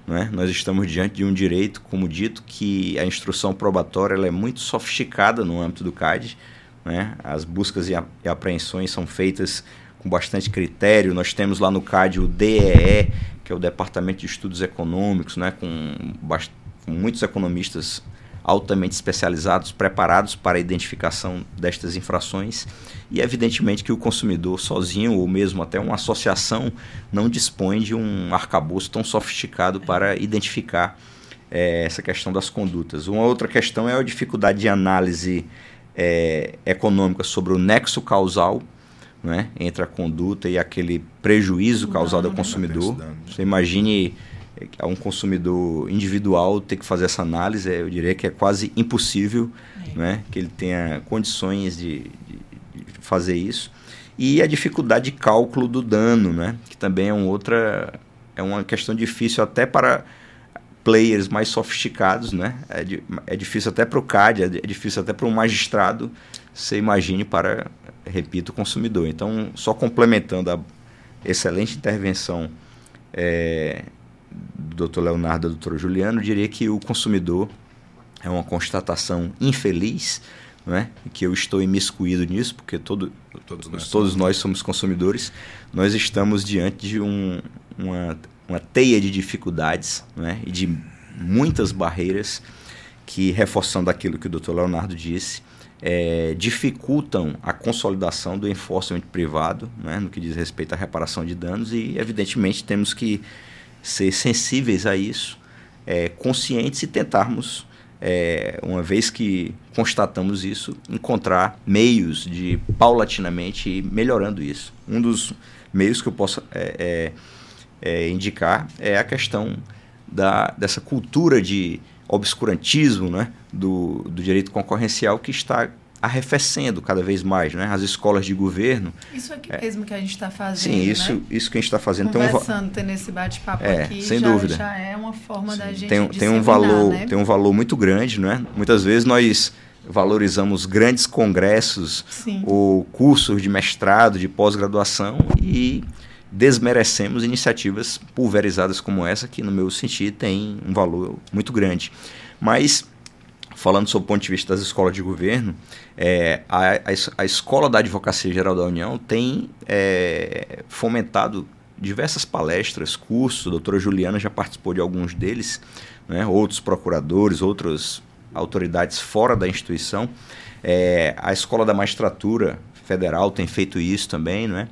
né? Nós estamos diante de um direito, como dito, que a instrução probatória ela é muito sofisticada no âmbito do CAD, né? As buscas e apreensões são feitas com bastante critério. Nós temos lá no CAD o DEE, que é o Departamento de Estudos Econômicos, né, com muitos economistas altamente especializados, preparados para a identificação destas infrações. E evidentemente que o consumidor sozinho, ou mesmo até uma associação, não dispõe de um arcabouço tão sofisticado para identificar essa questão das condutas. Uma outra questão é a dificuldade de análise econômica sobre o nexo causal, né, entre a conduta e aquele prejuízo causado ao consumidor. Você imagine a um consumidor individual ter que fazer essa análise, eu diria que é quase impossível né, que ele tenha condições de fazer isso. E a dificuldade de cálculo do dano, né, que também é uma questão difícil até para players mais sofisticados, né? É difícil até para o CAD, é difícil até para um magistrado, você imagine para, repito, o consumidor. Então, só complementando a excelente intervenção do Dr. Leonardo e da doutora Juliana, eu diria que o consumidor é uma constatação infeliz, né? Que eu estou imiscuído nisso, porque todos nós somos consumidores. Nós estamos diante de uma teia de dificuldades, né? E de muitas barreiras que, reforçando aquilo que o Dr. Leonardo disse, dificultam a consolidação do enforcement privado, né? No que diz respeito à reparação de danos, e evidentemente temos que ser sensíveis a isso, conscientes, e tentarmos, uma vez que constatamos isso, encontrar meios de paulatinamente ir melhorando isso. Um dos meios que eu posso indicar é a questão dessa cultura de obscurantismo, né, do direito concorrencial, que está arrefecendo cada vez mais, né? As escolas de governo... Isso aqui mesmo que a gente está fazendo, sim, isso que a gente está fazendo. Conversando, tendo esse bate-papo aqui, sem dúvida. Já é uma forma da gente tem um valor, né? Tem um valor muito grande, né? Muitas vezes nós valorizamos grandes congressos, sim, ou cursos de mestrado, de pós-graduação, e desmerecemos iniciativas pulverizadas como essa, que, no meu sentido, tem um valor muito grande. Mas, falando sob o ponto de vista das escolas de governo, a Escola da Advocacia Geral da União tem fomentado diversas palestras, cursos. A doutora Juliana já participou de alguns deles, né? Outros procuradores, outras autoridades fora da instituição. A Escola da Magistratura Federal tem feito isso também, né?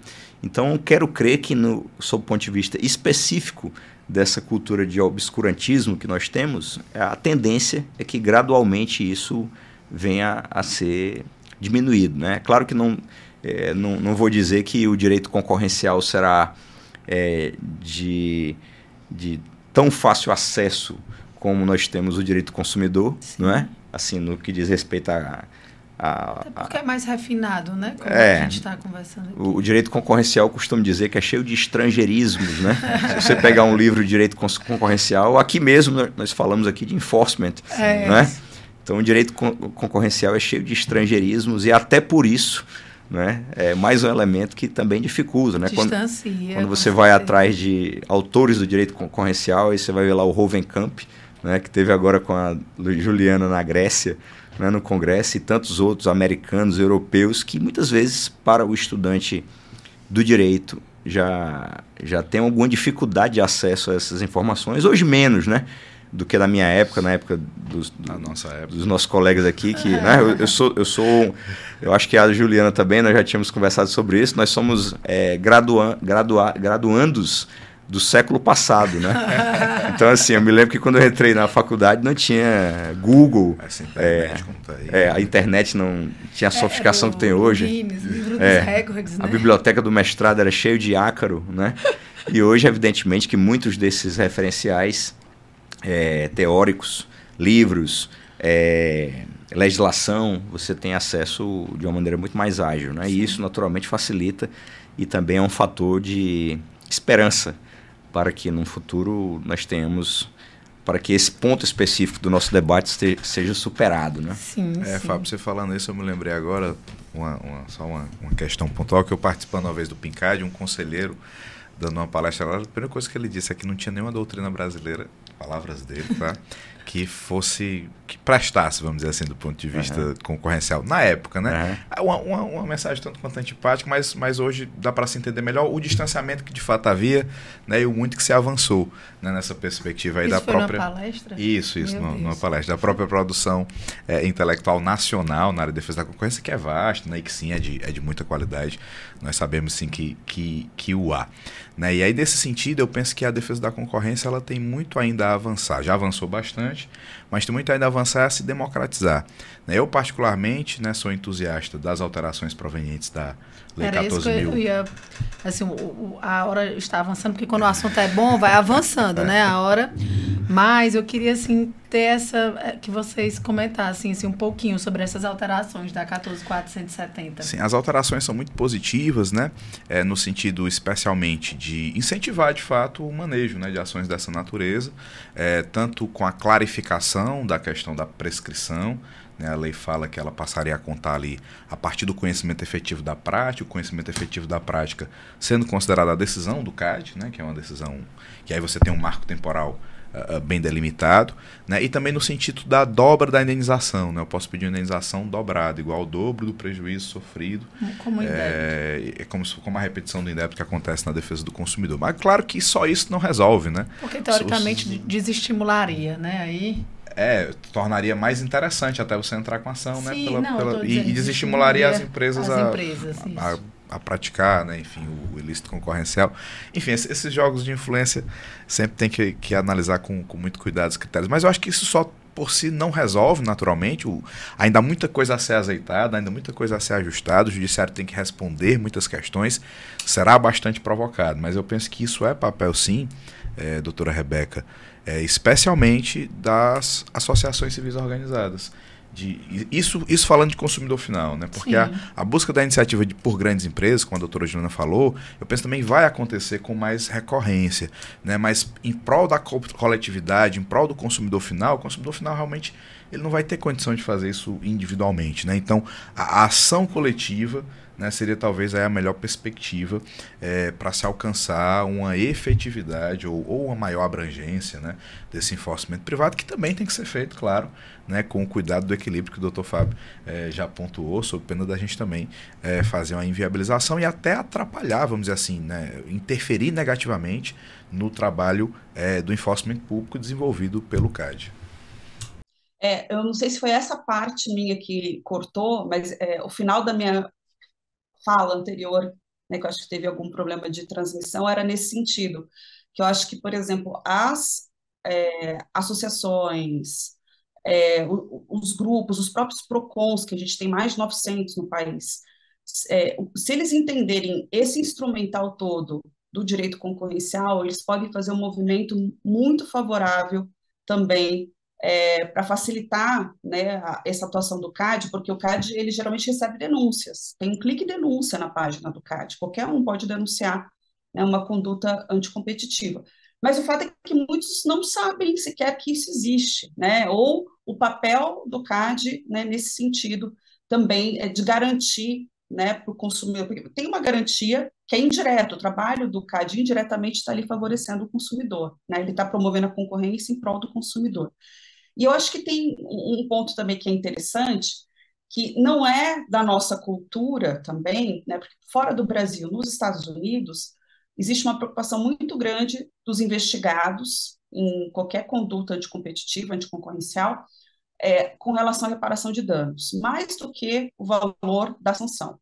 Então, quero crer que, sob o ponto de vista específico dessa cultura de obscurantismo que nós temos, a tendência é que gradualmente isso venha a ser diminuído, né? Claro que não vou dizer que o direito concorrencial será de tão fácil acesso como nós temos o direito do consumidor, sim, não é? Assim, no que diz respeito até porque é mais refinado, né? Como a gente está conversando aqui. O direito concorrencial, costumo dizer que é cheio de estrangeirismos, né? Se você pegar um livro de direito concorrencial, aqui mesmo nós falamos aqui de enforcement, né? Então, o direito concorrencial é cheio de estrangeirismos, e até por isso, né, é mais um elemento que também dificulta, né? Distancia. Quando você vai atrás de autores do direito concorrencial, aí você vai ver lá o Hovenkamp, né, que teve agora com a Juliana na Grécia, né, no Congresso, e tantos outros americanos, europeus, que muitas vezes, para o estudante do direito, já tem alguma dificuldade de acesso a essas informações, hoje menos, né, do que na minha época, na época dos nossos colegas aqui, que, né, eu acho que a Juliana também, nós já tínhamos conversado sobre isso, nós somos graduandos do século passado, né? Então, assim, eu me lembro que quando eu entrei na faculdade não tinha Google, a internet não tinha a sofisticação que tem hoje. Livro dos recordes, né? A biblioteca do mestrado era cheio de ácaro, né? E hoje, evidentemente, que muitos desses referenciais teóricos, livros, legislação, você tem acesso de uma maneira muito mais ágil, né? E isso, naturalmente, facilita, e também é um fator de esperança para que no futuro nós tenhamos, para que esse ponto específico do nosso debate seja superado, né? Sim, sim. Fábio, você falando isso, eu me lembrei agora só uma questão pontual, que eu participando uma vez do PINCAD, um conselheiro dando uma palestra lá, a primeira coisa que ele disse é que não tinha nenhuma doutrina brasileira, palavras dele, tá? que prestasse, vamos dizer assim, do ponto de vista concorrencial, na época, né? Uma mensagem tanto quanto antipática, mas hoje dá para se entender melhor o distanciamento que de fato havia, né, e o muito que se avançou, né, nessa perspectiva aí isso da foi própria... numa palestra? Isso, numa palestra, da própria produção intelectual nacional na área de defesa da concorrência, que é vasta, né, e que sim, é de muita qualidade, nós sabemos sim que o há. Né? E aí, nesse sentido, eu penso que a defesa da concorrência ela tem muito ainda a avançar. Já avançou bastante, mas tem muito ainda a avançar, a se democratizar. Né? Eu, particularmente, né, sou entusiasta das alterações provenientes da Lei 14.000. Assim, a hora está avançando, porque quando o assunto é bom, vai avançando, né? A hora Mas eu queria, assim, ter que vocês comentassem assim, um pouquinho sobre essas alterações da 14.470. Sim, as alterações são muito positivas, né? No sentido especialmente de incentivar, de fato, o manejo, né, de ações dessa natureza, tanto com a clarificação da questão da prescrição, né? A lei fala que ela passaria a contar ali a partir do conhecimento efetivo da prática, o conhecimento efetivo da prática sendo considerada a decisão do CAD, né? Que é uma decisão que aí você tem um marco temporal bem delimitado, né? E também no sentido da dobra da indenização, né? Eu posso pedir uma indenização dobrada, igual ao dobro do prejuízo sofrido. Como indébito. Como a repetição do indébito que acontece na defesa do consumidor. Mas claro que só isso não resolve, né? Porque teoricamente desestimularia, né? Aí... tornaria mais interessante até você entrar com a ação, sim, né? E desestimularia as empresas a praticar, né? Enfim, o ilícito concorrencial. Enfim, esses jogos de influência sempre tem que analisar com muito cuidado os critérios. Mas eu acho que isso só por si não resolve naturalmente. Ainda há muita coisa a ser azeitada, ainda muita coisa a ser ajustada. O judiciário tem que responder muitas questões. Será bastante provocado, mas eu penso que isso é papel, sim, doutora Rebeca, especialmente das associações civis organizadas. Isso falando de consumidor final, né? Porque a busca da iniciativa por grandes empresas, como a doutora Juliana falou, eu penso também vai acontecer com mais recorrência, né? Mas em prol da coletividade, em prol do consumidor final, o consumidor final realmente ele não vai ter condição de fazer isso individualmente, né? Então, a ação coletiva, né, seria talvez a melhor perspectiva para se alcançar uma efetividade ou uma maior abrangência, né, desse enforcement privado, que também tem que ser feito, claro, né, com o cuidado do equilíbrio que o Dr. Fábio já pontuou, sob pena da gente também fazer uma inviabilização e até atrapalhar, vamos dizer assim, né, interferir negativamente no trabalho do enforcement público desenvolvido pelo CAD. Eu não sei se foi essa parte minha que cortou, mas o final da minha fala anterior, né, que eu acho que teve algum problema de transmissão, era nesse sentido, que eu acho que, por exemplo, as associações, os grupos, os próprios PROCONs, que a gente tem mais de 900 no país, se eles entenderem esse instrumental todo do direito concorrencial, eles podem fazer um movimento muito favorável também para facilitar, né, essa atuação do CAD, porque o CAD ele geralmente recebe denúncias, tem um clique denúncia na página do CAD, qualquer um pode denunciar, né, uma conduta anticompetitiva. Mas o fato é que muitos não sabem sequer que isso existe, né, ou o papel do CAD, né, nesse sentido também de garantir, né, para o consumidor, porque tem uma garantia que é indireta, o trabalho do CAD indiretamente está ali favorecendo o consumidor, né, ele está promovendo a concorrência em prol do consumidor. E eu acho que tem um ponto também que é interessante, que não é da nossa cultura também, né, porque fora do Brasil, nos Estados Unidos, existe uma preocupação muito grande dos investigados em qualquer conduta anticompetitiva, anticoncorrencial, com relação à reparação de danos, mais do que o valor da sanção.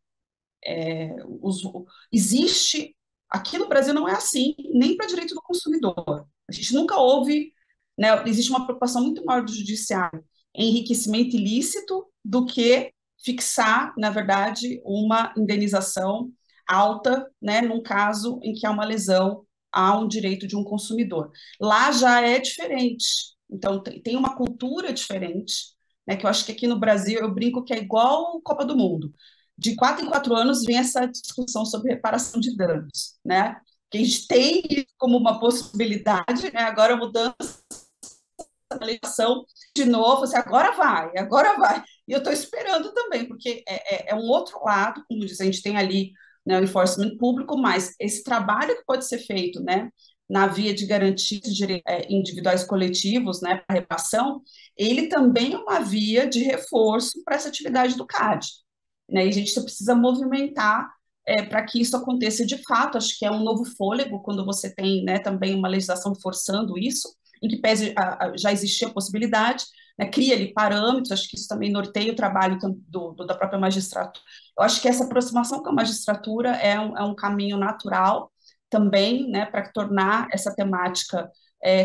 Existe, aqui no Brasil não é assim, nem para direito do consumidor. A gente nunca ouve, né, existe uma preocupação muito maior do judiciário em enriquecimento ilícito do que fixar, na verdade, uma indenização alta, né, num caso em que há uma lesão a um direito de um consumidor. Lá já é diferente, então tem uma cultura diferente, né, que eu acho que aqui no Brasil eu brinco que é igual Copa do Mundo. De 4 em 4 anos vem essa discussão sobre reparação de danos, né? Que a gente tem como uma possibilidade, né? Agora mudando a legislação de novo, assim, agora vai. E eu estou esperando também, porque é um outro lado, como diz, a gente tem ali, né, o enforcement público, mas esse trabalho que pode ser feito, né, na via de garantias de direitos individuais coletivos, né, para reparação, ele também é uma via de reforço para essa atividade do CAD. Né, e a gente precisa movimentar para que isso aconteça de fato. Acho que é um novo fôlego quando você tem, né, também uma legislação forçando isso, em que pese já existia a possibilidade, né, cria ali parâmetros, acho que isso também norteia o trabalho da própria magistratura. Eu acho que essa aproximação com a magistratura é um caminho natural também, né, para tornar essa temática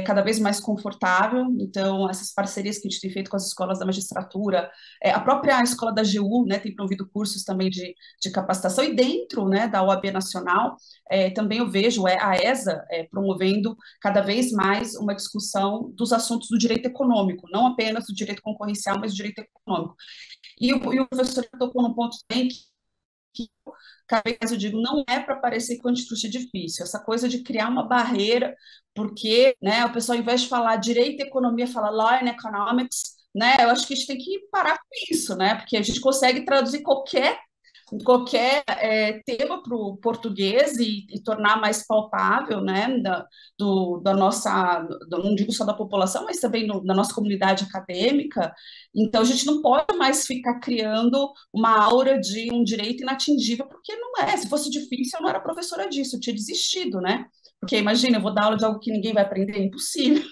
cada vez mais confortável. Então, essas parcerias que a gente tem feito com as escolas da magistratura, a própria escola da AGU, né, tem promovido cursos também de capacitação, e dentro, né, da OAB Nacional, também eu vejo a ESA promovendo cada vez mais uma discussão dos assuntos do direito econômico, não apenas do direito concorrencial, mas do direito econômico. E o professor tocou num ponto bem que cada vez eu digo, não é para parecer que o antitruste é difícil, essa coisa de criar uma barreira, porque, né, o pessoal, ao invés de falar direito e economia, fala law and economics, né, eu acho que a gente tem que parar com isso, né, porque a gente consegue traduzir qualquer tema para o português e tornar mais palpável, né, da nossa, não digo só da população, mas também da nossa comunidade acadêmica. Então, a gente não pode mais ficar criando uma aura de um direito inatingível, porque não é. Se fosse difícil, eu não era professora disso, eu tinha desistido, né? Porque, imagina, eu vou dar aula de algo que ninguém vai aprender, é impossível.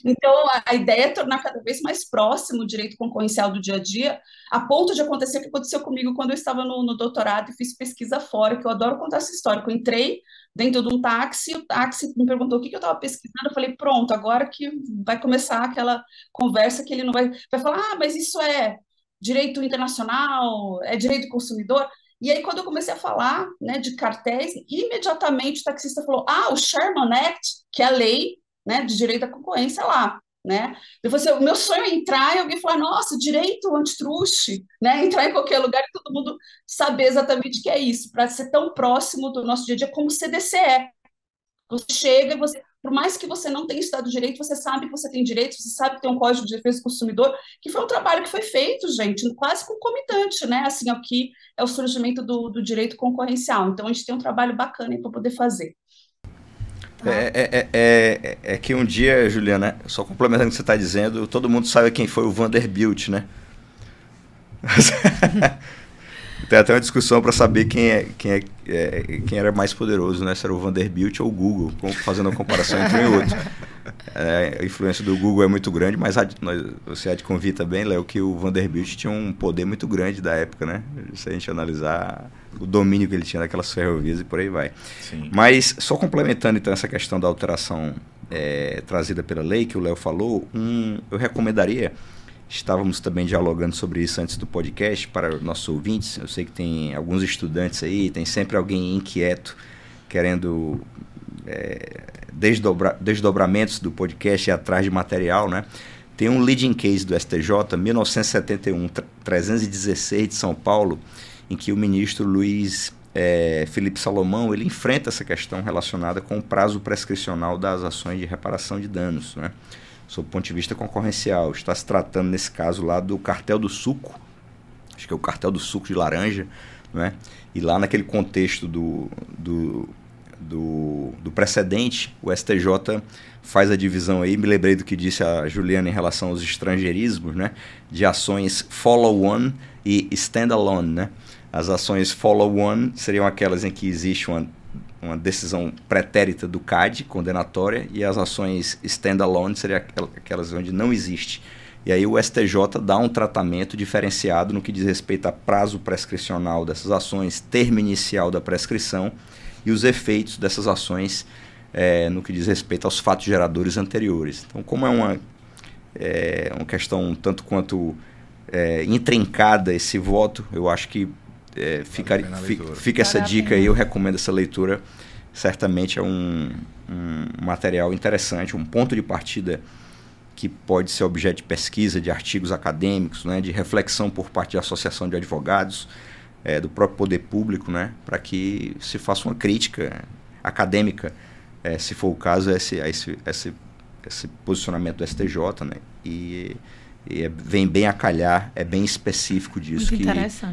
Então, a ideia é tornar cada vez mais próximo o direito concorrencial do dia a dia, a ponto de acontecer o que aconteceu comigo quando eu estava no doutorado e fiz pesquisa fora, que eu adoro contar essa história. Eu entrei dentro de um táxi, o táxi me perguntou o que eu estava pesquisando, eu falei, pronto, agora que vai começar aquela conversa que ele não vai falar, mas isso é direito internacional, é direito do consumidor. E aí, quando eu comecei a falar, né, de cartéis, imediatamente o taxista falou, o Sherman Act, que é a lei, né, de direito à concorrência lá, né? Eu falei assim, o meu sonho é entrar e alguém falar, nossa, direito antitruste, né? Entrar em qualquer lugar e todo mundo saber exatamente o que é isso, para ser tão próximo do nosso dia a dia como o CDC é. Você chega e você, por mais que você não tenha estudado direito, você sabe que você tem direitos, você sabe que tem um Código de Defesa do Consumidor, que foi um trabalho que foi feito, gente, quase concomitante, né? Assim, aqui é o surgimento do direito concorrencial. Então, a gente tem um trabalho bacana para poder fazer. É que um dia, Juliana, só complementando o que você está dizendo, todo mundo sabe quem foi o Vanderbilt, né? Tem até uma discussão para saber quem era mais poderoso, né? Se era o Vanderbilt ou o Google, fazendo uma comparação entre um e outro. A influência do Google é muito grande, mas você há de convir também, Léo, que o Vanderbilt tinha um poder muito grande da época, né? Se a gente analisar o domínio que ele tinha daquelas ferrovias e por aí vai. Sim. Mas, só complementando então essa questão da alteração trazida pela lei, que o Léo falou, eu recomendaria, estávamos também dialogando sobre isso antes do podcast, para os nossos ouvintes, eu sei que tem alguns estudantes aí, tem sempre alguém inquieto, querendo desdobramentos do podcast e atrás de material, né? Tem um leading case do STJ, 1971, 316 de São Paulo, em que o ministro Luiz Felipe Salomão, ele enfrenta essa questão relacionada com o prazo prescricional das ações de reparação de danos, né? Sob o ponto de vista concorrencial. Está se tratando, nesse caso lá, do cartel do suco, acho que é o cartel do suco de laranja, né? E lá naquele contexto do precedente, o STJ faz a divisão aí, me lembrei do que disse a Juliana em relação aos estrangeirismos, né? De ações follow-on e stand-alone, né? As ações follow-on seriam aquelas em que existe uma decisão pretérita do CAD, condenatória, e as ações stand-alone seriam aquelas onde não existe. E aí o STJ dá um tratamento diferenciado no que diz respeito a prazo prescricional dessas ações, termo inicial da prescrição e os efeitos dessas ações no que diz respeito aos fatos geradores anteriores. Então, como é uma questão tanto quanto intrincada esse voto, eu acho que fica essa dica aí, eu recomendo essa leitura. Certamente é um material interessante, um ponto de partida que pode ser objeto de pesquisa, de artigos acadêmicos, né, de reflexão por parte da Associação de Advogados, do próprio poder público, né, para que se faça uma crítica acadêmica, se for o caso, esse posicionamento do STJ, né, e vem bem a calhar, é bem específico disso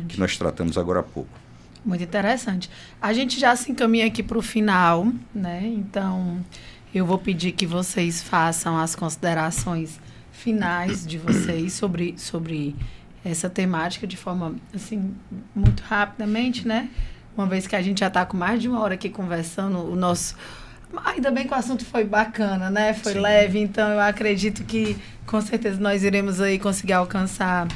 que nós tratamos agora há pouco. Muito interessante. A gente já se encaminha aqui para o final, né? Então, eu vou pedir que vocês façam as considerações finais de vocês sobre essa temática de forma, assim, muito rapidamente, né? Uma vez que a gente já está com mais de uma hora aqui conversando, o nosso... Ainda bem que o assunto foi bacana, né? Foi leve, então eu acredito que, com certeza, nós iremos aí conseguir alcançar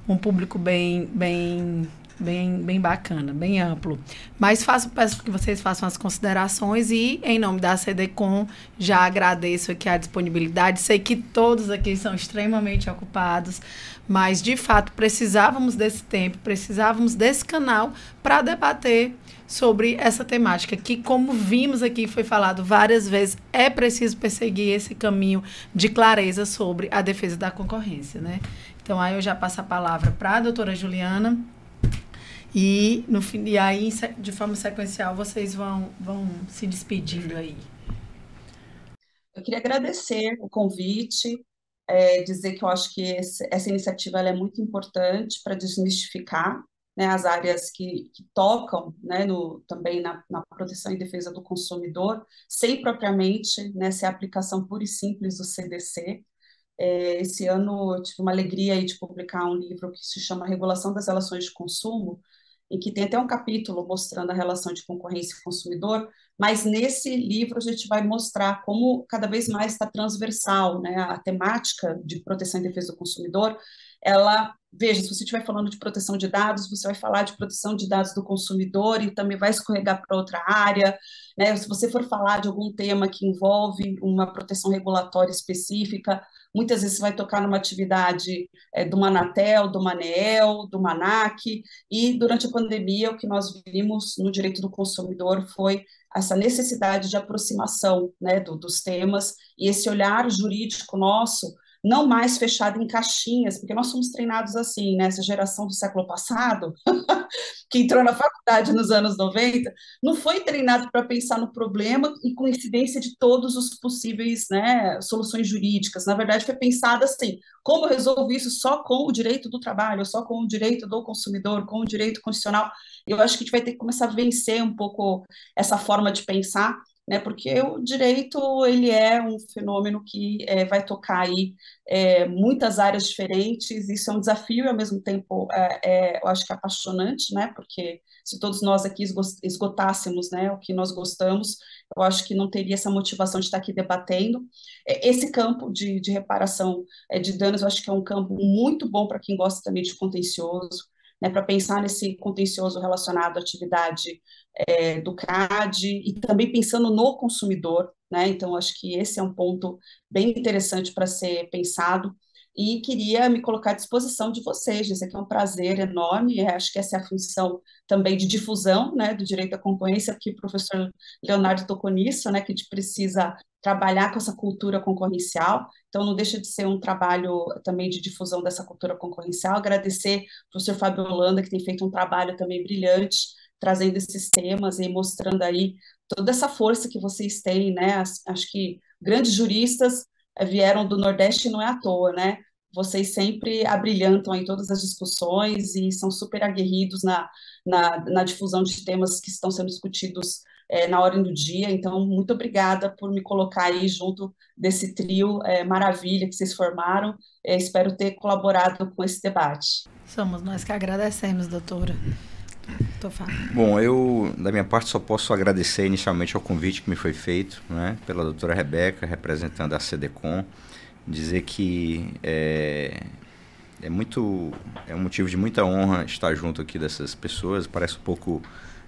um público bem bem bacana, bem amplo. Mas peço que vocês façam as considerações e, em nome da CDCom, já agradeço aqui a disponibilidade. Sei que todos aqui são extremamente ocupados, mas, de fato, precisávamos desse tempo, precisávamos desse canal para debater sobre essa temática, que, como vimos aqui, foi falado várias vezes, é preciso perseguir esse caminho de clareza sobre a defesa da concorrência, né? Então, aí eu já passo a palavra para a doutora Juliana e aí, de forma sequencial, vocês vão se despedindo aí. Eu queria agradecer o convite, dizer que eu acho que essa iniciativa ela é muito importante para desmistificar, né, as áreas que tocam, né, também na proteção e defesa do consumidor, sem propriamente, né, ser a aplicação pura e simples do CDC. Esse ano eu tive uma alegria aí de publicar um livro que se chama Regulação das Relações de Consumo, em que tem até um capítulo mostrando a relação de concorrência e consumidor, mas nesse livro a gente vai mostrar como cada vez mais está transversal, né, a temática de proteção e defesa do consumidor, veja, se você estiver falando de proteção de dados, você vai falar de proteção de dados do consumidor e também vai escorregar para outra área, né, se você for falar de algum tema que envolve uma proteção regulatória específica, muitas vezes você vai tocar numa atividade do Manatel, do Maneel, do Manac, e durante a pandemia o que nós vimos no direito do consumidor foi essa necessidade de aproximação, né, dos temas e esse olhar jurídico nosso não mais fechado em caixinhas, porque nós somos treinados assim, né, essa geração do século passado, que entrou na faculdade nos anos 90, não foi treinado para pensar no problema e com incidência de todos os possíveis, né, soluções jurídicas. Na verdade, foi pensado assim, como eu resolvo isso só com o direito do trabalho, só com o direito do consumidor, com o direito constitucional. Eu acho que a gente vai ter que começar a vencer um pouco essa forma de pensar, né, porque o direito ele é um fenômeno que vai tocar aí muitas áreas diferentes, isso é um desafio e ao mesmo tempo eu acho que é apaixonante, né, porque se todos nós aqui esgotássemos, né, o que nós gostamos, eu acho que não teria essa motivação de estar aqui debatendo. Esse campo de reparação de danos, eu acho que é um campo muito bom para quem gosta também de contencioso, né, para pensar nesse contencioso relacionado à atividade do CAD e também pensando no consumidor, né? Então, acho que esse é um ponto bem interessante para ser pensado e queria me colocar à disposição de vocês, dizer que é um prazer enorme, acho que essa é a função também de difusão, né, do direito à concorrência, que o professor Leonardo tocou nisso, né, que a gente precisa trabalhar com essa cultura concorrencial, então não deixa de ser um trabalho também de difusão dessa cultura concorrencial, agradecer ao professor Fábio Holanda, que tem feito um trabalho também brilhante, trazendo esses temas e mostrando aí toda essa força que vocês têm, né, acho que grandes juristas vieram do Nordeste não é à toa, né, vocês sempre abrilhantam aí todas as discussões e são super aguerridos na difusão de temas que estão sendo discutidos na ordem do dia, então muito obrigada por me colocar aí junto desse trio maravilha que vocês formaram, espero ter colaborado com esse debate. Somos nós que agradecemos, doutora. Bom, eu, da minha parte, só posso agradecer inicialmente ao convite que me foi feito, né, pela doutora Rebeca, representando a CDCom, dizer que é um motivo de muita honra estar junto aqui dessas pessoas, parece um pouco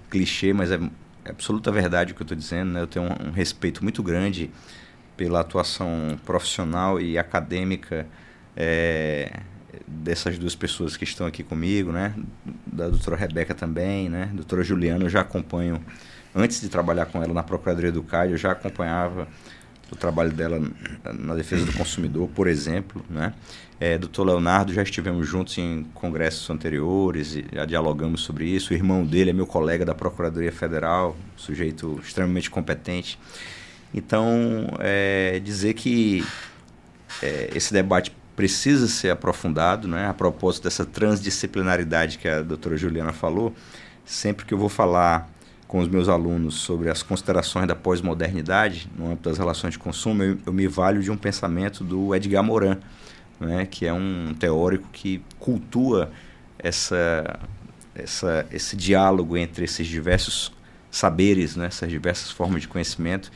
clichê, mas é absoluta verdade o que eu estou dizendo, né? Eu tenho um respeito muito grande pela atuação profissional e acadêmica dessas duas pessoas que estão aqui comigo, né? Da doutora Rebeca também, né? Doutora Juliana eu já acompanho, antes de trabalhar com ela na Procuradoria do CAD, eu já acompanhava o trabalho dela na defesa do consumidor, por exemplo, né? Doutor Leonardo, já estivemos juntos em congressos anteriores, e já dialogamos sobre isso, o irmão dele é meu colega da Procuradoria Federal, sujeito extremamente competente. Então, dizer que esse debate precisa ser aprofundado, né? A propósito dessa transdisciplinaridade que a doutora Juliana falou, sempre que eu vou falar com os meus alunos sobre as considerações da pós-modernidade no âmbito das relações de consumo, eu me valho de um pensamento do Edgar Morin, né, que é um teórico que cultua esse diálogo entre esses diversos saberes, né, essas diversas formas de conhecimento,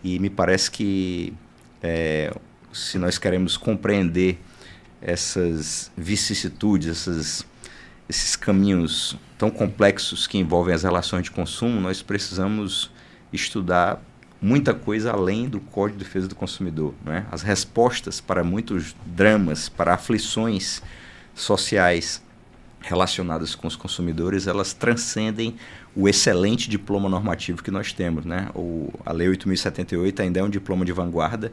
e me parece que se nós queremos compreender essas vicissitudes, esses caminhos tão complexos que envolvem as relações de consumo, nós precisamos estudar muita coisa além do Código de Defesa do Consumidor, né? As respostas para muitos dramas, para aflições sociais relacionadas com os consumidores, elas transcendem o excelente diploma normativo que nós temos, né? A Lei 8.078 ainda é um diploma de vanguarda,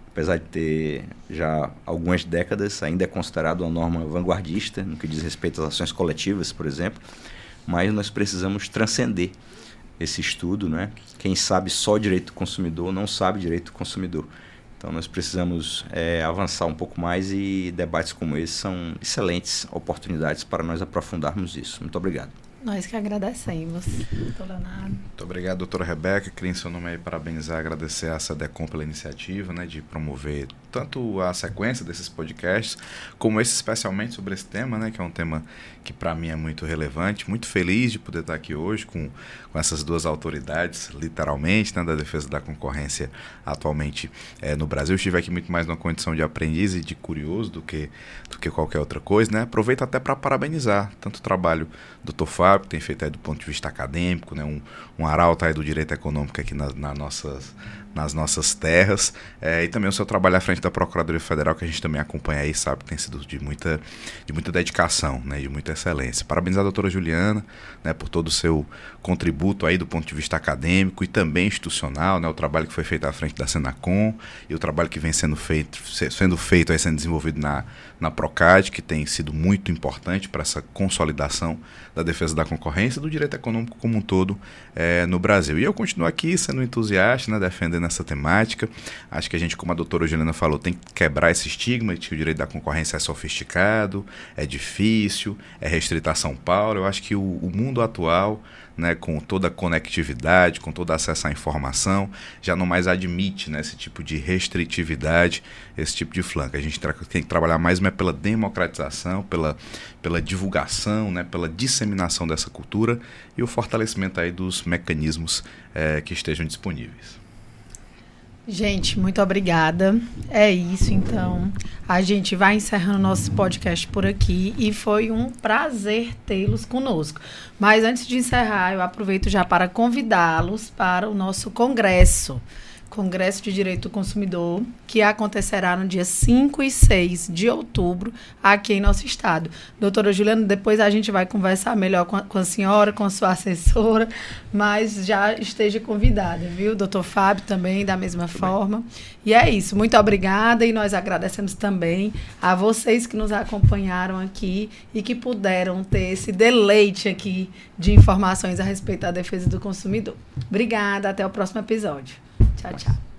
apesar de ter já algumas décadas, ainda é considerado uma norma vanguardista no que diz respeito às ações coletivas, por exemplo, mas nós precisamos transcender esse estudo, né? Quem sabe só direito do consumidor não sabe direito do consumidor. Então nós precisamos avançar um pouco mais, e debates como esse são excelentes oportunidades para nós aprofundarmos isso. Muito obrigado. Nós que agradecemos, doutor Leonardo. Muito obrigado, doutora Rebeca. Queria em seu nome aí parabenizar, agradecer a SEDECOM pela iniciativa, né, de promover tanto a sequência desses podcasts, como esse especialmente sobre esse tema, né, que é um tema que para mim é muito relevante. Muito feliz de poder estar aqui hoje com essas duas autoridades, literalmente, né, da defesa da concorrência atualmente no Brasil. Eu estive aqui muito mais numa condição de aprendiz e de curioso do que qualquer outra coisa, né? Aproveito até para parabenizar tanto o trabalho do Dr. Fábio, que tem feito aí do ponto de vista acadêmico, né, um arauto aí do direito econômico aqui nas nossas terras, e também o seu trabalho à frente da Procuradoria Federal, que a gente também acompanha aí, sabe que tem sido de muita dedicação, né, de muita excelência. Parabenizar a doutora Juliana, né, por todo o seu contributo aí do ponto de vista acadêmico e também institucional, né, o trabalho que foi feito à frente da Senacom e o trabalho que vem sendo feito aí, sendo desenvolvido na Procad, que tem sido muito importante para essa consolidação da defesa da concorrência e do direito econômico como um todo no Brasil. E eu continuo aqui sendo entusiasta, né, defendendo essa temática. Acho que a gente, como a doutora Juliana falou, tem que quebrar esse estigma de que o direito da concorrência é sofisticado, é difícil, é restrito a São Paulo. Eu acho que o mundo atual, né, com toda a conectividade, com todo acesso à informação, já não mais admite, né, esse tipo de restritividade, esse tipo de flanco. A gente tem que trabalhar mais pela democratização, pela divulgação, né, pela disseminação dessa cultura e o fortalecimento aí dos mecanismos que estejam disponíveis. Gente, muito obrigada. É isso, então. A gente vai encerrando nosso podcast por aqui e foi um prazer tê-los conosco. Mas antes de encerrar, eu aproveito já para convidá-los para o nosso Congresso de Direito do Consumidor, que acontecerá no dia 5 e 6 de outubro, aqui em nosso estado. Doutora Juliana, depois a gente vai conversar melhor com a senhora, com a sua assessora, mas já esteja convidada, viu? Doutor Fábio também, da mesma forma. E é isso, muito obrigada, e nós agradecemos também a vocês que nos acompanharam aqui e que puderam ter esse deleite aqui de informações a respeito da defesa do consumidor. Obrigada, até o próximo episódio. Tchau, tchau.